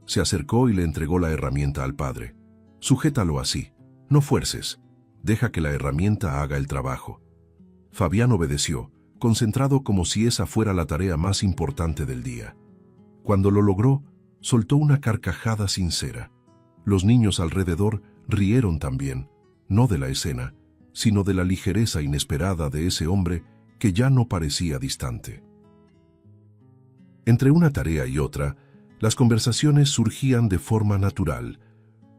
Se acercó y le entregó la herramienta al padre. «Sujétalo así. No fuerces. Deja que la herramienta haga el trabajo». Fabián obedeció, concentrado como si esa fuera la tarea más importante del día. Cuando lo logró, soltó una carcajada sincera. Los niños alrededor rieron también, no de la escena, sino de la ligereza inesperada de ese hombre que ya no parecía distante. Entre una tarea y otra, las conversaciones surgían de forma natural.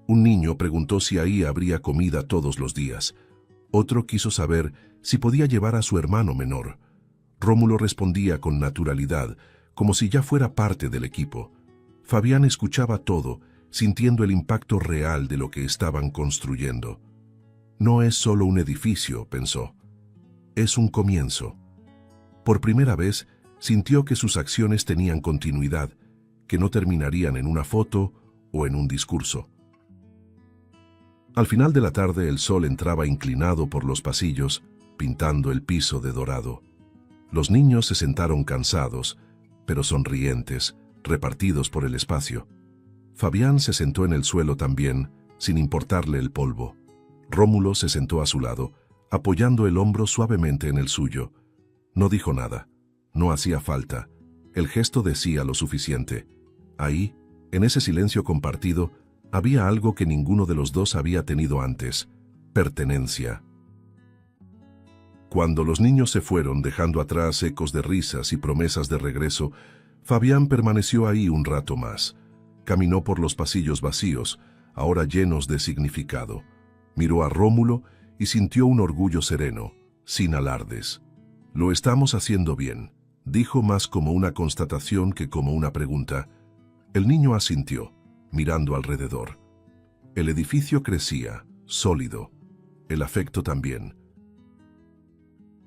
Un niño preguntó si ahí habría comida todos los días. Otro quiso saber si podía llevar a su hermano menor. Rómulo respondía con naturalidad, como si ya fuera parte del equipo. Fabián escuchaba todo, sintiendo el impacto real de lo que estaban construyendo. «No es solo un edificio», pensó. «Es un comienzo». Por primera vez, sintió que sus acciones tenían continuidad, que no terminarían en una foto o en un discurso. Al final de la tarde el sol entraba inclinado por los pasillos, pintando el piso de dorado. Los niños se sentaron cansados, pero sonrientes, repartidos por el espacio. Fabián se sentó en el suelo también, sin importarle el polvo. Rómulo se sentó a su lado, apoyando el hombro suavemente en el suyo. No dijo nada. No hacía falta. El gesto decía lo suficiente. Ahí, en ese silencio compartido, había algo que ninguno de los dos había tenido antes: pertenencia. Cuando los niños se fueron dejando atrás ecos de risas y promesas de regreso, Fabián permaneció ahí un rato más. Caminó por los pasillos vacíos, ahora llenos de significado. Miró a Rómulo y sintió un orgullo sereno, sin alardes. Lo estamos haciendo bien, dijo más como una constatación que como una pregunta. El niño asintió, mirando alrededor. El edificio crecía, sólido. El afecto también.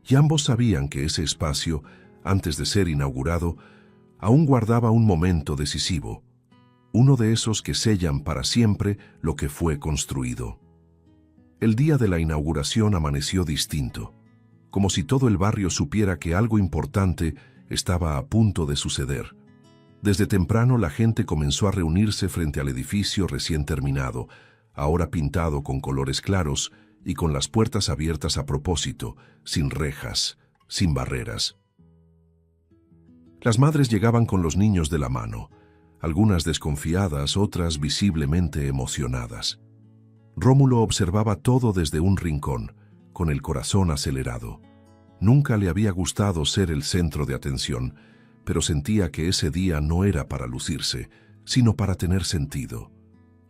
Y ambos sabían que ese espacio, antes de ser inaugurado, aún guardaba un momento decisivo, uno de esos que sellan para siempre lo que fue construido. El día de la inauguración amaneció distinto, como si todo el barrio supiera que algo importante estaba a punto de suceder. Desde temprano la gente comenzó a reunirse frente al edificio recién terminado, ahora pintado con colores claros y con las puertas abiertas a propósito, sin rejas, sin barreras. Las madres llegaban con los niños de la mano, algunas desconfiadas, otras visiblemente emocionadas. Rómulo observaba todo desde un rincón, con el corazón acelerado. Nunca le había gustado ser el centro de atención, pero sentía que ese día no era para lucirse, sino para tener sentido.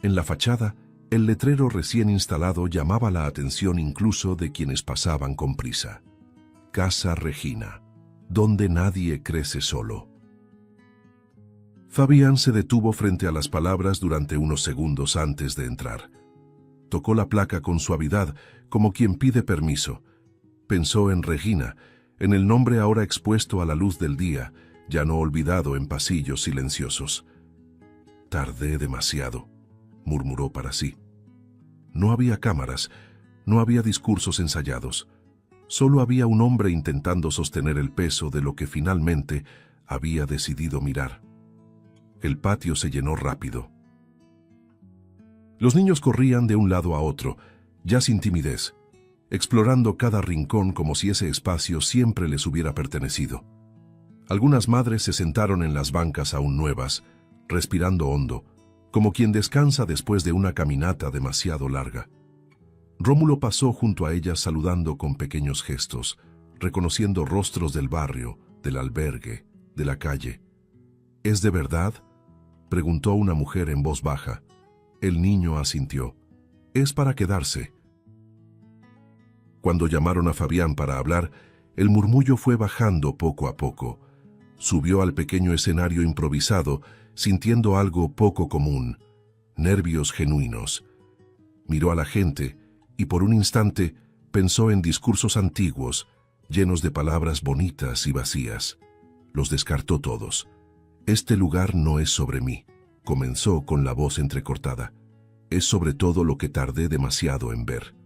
En la fachada, el letrero recién instalado llamaba la atención incluso de quienes pasaban con prisa. Casa Regina, donde nadie crece solo. Fabián se detuvo frente a las palabras durante unos segundos antes de entrar. Tocó la placa con suavidad, como quien pide permiso. Pensó en Regina, en el nombre ahora expuesto a la luz del día, ya no olvidado en pasillos silenciosos. Tardé demasiado, murmuró para sí. No había cámaras, no había discursos ensayados. Solo había un hombre intentando sostener el peso de lo que finalmente había decidido mirar. El patio se llenó rápido. Los niños corrían de un lado a otro, ya sin timidez, explorando cada rincón como si ese espacio siempre les hubiera pertenecido. Algunas madres se sentaron en las bancas aún nuevas, respirando hondo, como quien descansa después de una caminata demasiado larga. Rómulo pasó junto a ellas saludando con pequeños gestos, reconociendo rostros del barrio, del albergue, de la calle. ¿Es de verdad?, preguntó una mujer en voz baja. El niño asintió. Es para quedarse. Cuando llamaron a Fabián para hablar, el murmullo fue bajando poco a poco. Subió al pequeño escenario improvisado, sintiendo algo poco común, nervios genuinos. Miró a la gente y por un instante pensó en discursos antiguos, llenos de palabras bonitas y vacías. Los descartó todos. Este lugar no es sobre mí, comenzó con la voz entrecortada. Es sobre todo lo que tardé demasiado en ver.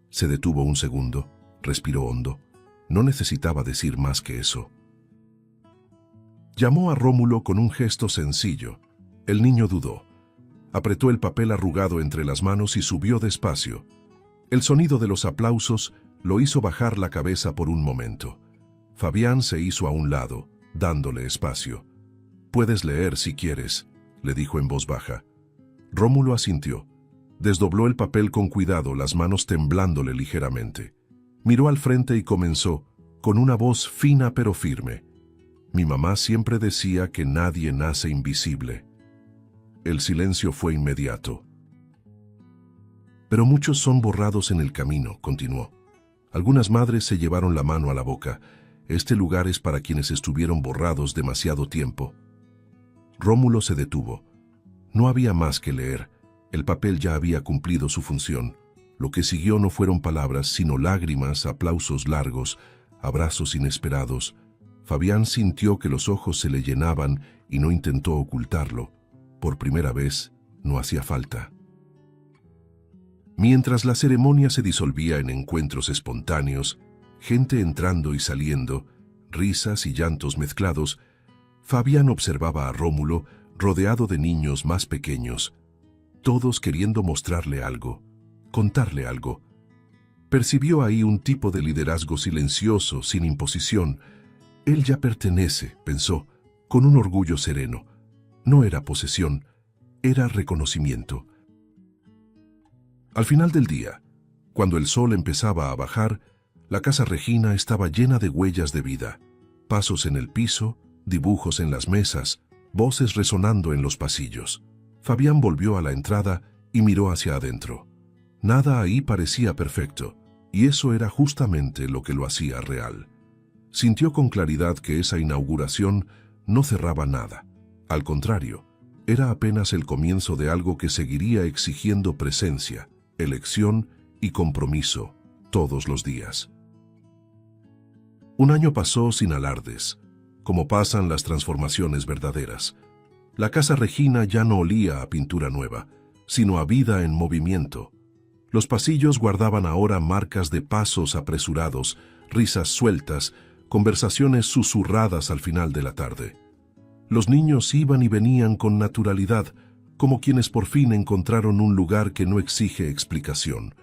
Se detuvo un segundo, respiró hondo. No necesitaba decir más que eso. Llamó a Rómulo con un gesto sencillo. El niño dudó. Apretó el papel arrugado entre las manos y subió despacio. El sonido de los aplausos lo hizo bajar la cabeza por un momento. Fabián se hizo a un lado, dándole espacio. «Puedes leer si quieres», le dijo en voz baja. Rómulo asintió. Desdobló el papel con cuidado, las manos temblándole ligeramente. Miró al frente y comenzó, con una voz fina pero firme. «Mi mamá siempre decía que nadie nace invisible». El silencio fue inmediato. «Pero muchos son borrados en el camino», continuó. «Algunas madres se llevaron la mano a la boca. Este lugar es para quienes estuvieron borrados demasiado tiempo». Rómulo se detuvo. No había más que leer. El papel ya había cumplido su función. Lo que siguió no fueron palabras, sino lágrimas, aplausos largos, abrazos inesperados. Fabián sintió que los ojos se le llenaban y no intentó ocultarlo. Por primera vez, no hacía falta. Mientras la ceremonia se disolvía en encuentros espontáneos, gente entrando y saliendo, risas y llantos mezclados, Fabián observaba a Rómulo rodeado de niños más pequeños, todos queriendo mostrarle algo, contarle algo. Percibió ahí un tipo de liderazgo silencioso, sin imposición. Él ya pertenece, pensó, con un orgullo sereno. No era posesión, era reconocimiento. Al final del día, cuando el sol empezaba a bajar, la casa Regina estaba llena de huellas de vida, pasos en el piso, dibujos en las mesas, voces resonando en los pasillos. Fabián volvió a la entrada y miró hacia adentro. Nada ahí parecía perfecto, y eso era justamente lo que lo hacía real. Sintió con claridad que esa inauguración no cerraba nada. Al contrario, era apenas el comienzo de algo que seguiría exigiendo presencia, elección y compromiso todos los días. Un año pasó sin alardes, como pasan las transformaciones verdaderas. La casa Regina ya no olía a pintura nueva, sino a vida en movimiento. Los pasillos guardaban ahora marcas de pasos apresurados, risas sueltas, conversaciones susurradas al final de la tarde. Los niños iban y venían con naturalidad, como quienes por fin encontraron un lugar que no exige explicación.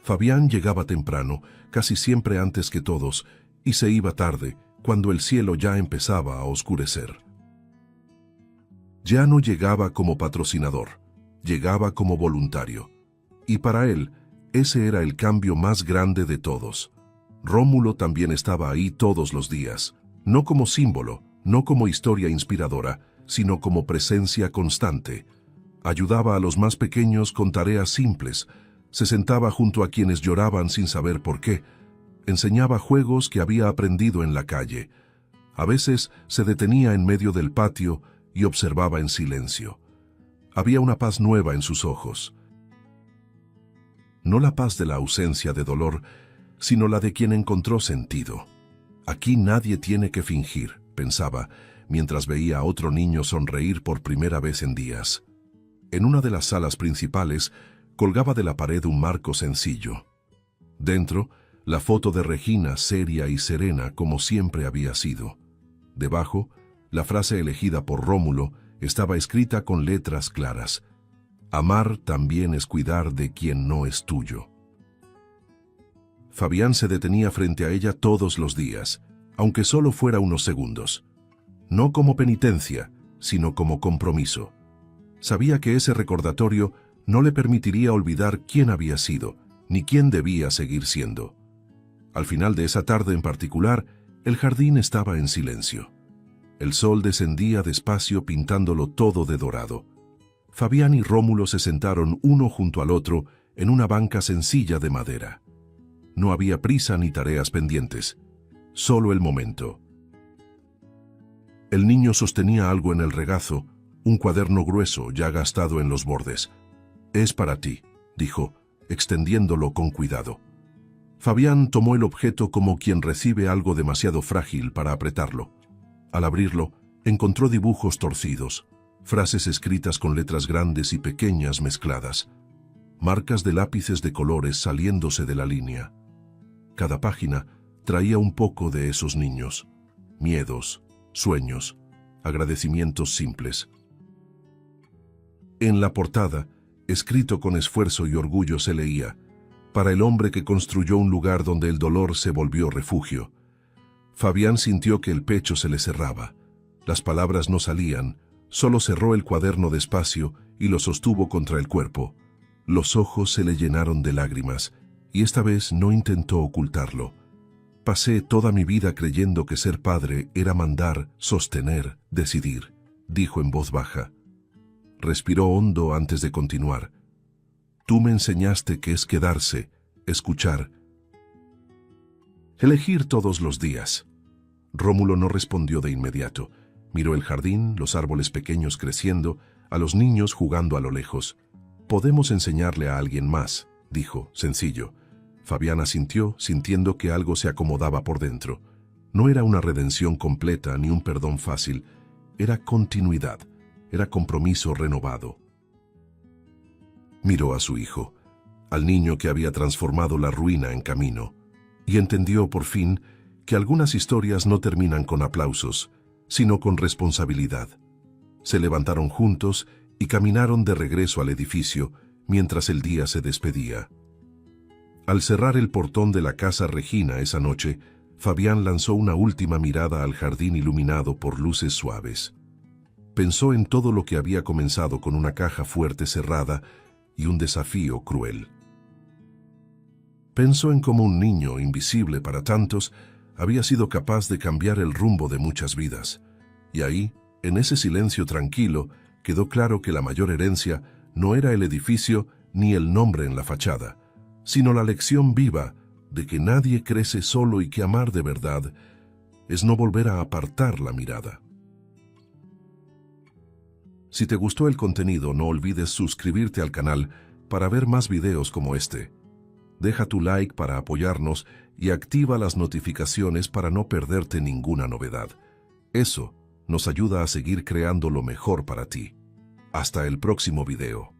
Fabián llegaba temprano, casi siempre antes que todos, y se iba tarde, cuando el cielo ya empezaba a oscurecer. Ya no llegaba como patrocinador, llegaba como voluntario. Y para él, ese era el cambio más grande de todos. Rómulo también estaba ahí todos los días, no como símbolo, no como historia inspiradora, sino como presencia constante. Ayudaba a los más pequeños con tareas simples, se sentaba junto a quienes lloraban sin saber por qué, enseñaba juegos que había aprendido en la calle. A veces se detenía en medio del patio y observaba en silencio. Había una paz nueva en sus ojos. No la paz de la ausencia de dolor, sino la de quien encontró sentido. Aquí nadie tiene que fingir, pensaba, mientras veía a otro niño sonreír por primera vez en días. En una de las salas principales, colgaba de la pared un marco sencillo. Dentro, la foto de Regina seria y serena como siempre había sido. Debajo, la frase elegida por Rómulo estaba escrita con letras claras. Amar también es cuidar de quien no es tuyo. Fabián se detenía frente a ella todos los días, aunque solo fuera unos segundos. No como penitencia, sino como compromiso. Sabía que ese recordatorio no le permitiría olvidar quién había sido, ni quién debía seguir siendo. Al final de esa tarde en particular, el jardín estaba en silencio. El sol descendía despacio pintándolo todo de dorado. Fabián y Rómulo se sentaron uno junto al otro en una banca sencilla de madera. No había prisa ni tareas pendientes, solo el momento. El niño sostenía algo en el regazo, un cuaderno grueso ya gastado en los bordes. «Es para ti», dijo, extendiéndolo con cuidado. Fabián tomó el objeto como quien recibe algo demasiado frágil para apretarlo. Al abrirlo, encontró dibujos torcidos, frases escritas con letras grandes y pequeñas mezcladas, marcas de lápices de colores saliéndose de la línea. Cada página traía un poco de esos niños, miedos, sueños, agradecimientos simples. En la portada, escrito con esfuerzo y orgullo, se leía: «Para el hombre que construyó un lugar donde el dolor se volvió refugio». Fabián sintió que el pecho se le cerraba. Las palabras no salían, solo cerró el cuaderno despacio y lo sostuvo contra el cuerpo. Los ojos se le llenaron de lágrimas, y esta vez no intentó ocultarlo. «Pasé toda mi vida creyendo que ser padre era mandar, sostener, decidir», dijo en voz baja. Respiró hondo antes de continuar. «Tú me enseñaste que es quedarse, escuchar, elegir todos los días». Rómulo no respondió de inmediato. Miró el jardín, los árboles pequeños creciendo, a los niños jugando a lo lejos. «Podemos enseñarle a alguien más», dijo, sencillo. Fabián asintió, sintiendo que algo se acomodaba por dentro. No era una redención completa ni un perdón fácil. Era continuidad, era compromiso renovado. Miró a su hijo, al niño que había transformado la ruina en camino, y entendió por fin que algunas historias no terminan con aplausos, sino con responsabilidad. Se levantaron juntos y caminaron de regreso al edificio mientras el día se despedía. Al cerrar el portón de la casa Regina esa noche, Fabián lanzó una última mirada al jardín iluminado por luces suaves. Pensó en todo lo que había comenzado con una caja fuerte cerrada y un desafío cruel. Pensó en cómo un niño, invisible para tantos, había sido capaz de cambiar el rumbo de muchas vidas. Y ahí, en ese silencio tranquilo, quedó claro que la mayor herencia no era el edificio ni el nombre en la fachada, sino la lección viva de que nadie crece solo y que amar de verdad es no volver a apartar la mirada. Si te gustó el contenido, no olvides suscribirte al canal para ver más videos como este. Deja tu like para apoyarnos y activa las notificaciones para no perderte ninguna novedad. Eso nos ayuda a seguir creando lo mejor para ti. Hasta el próximo video.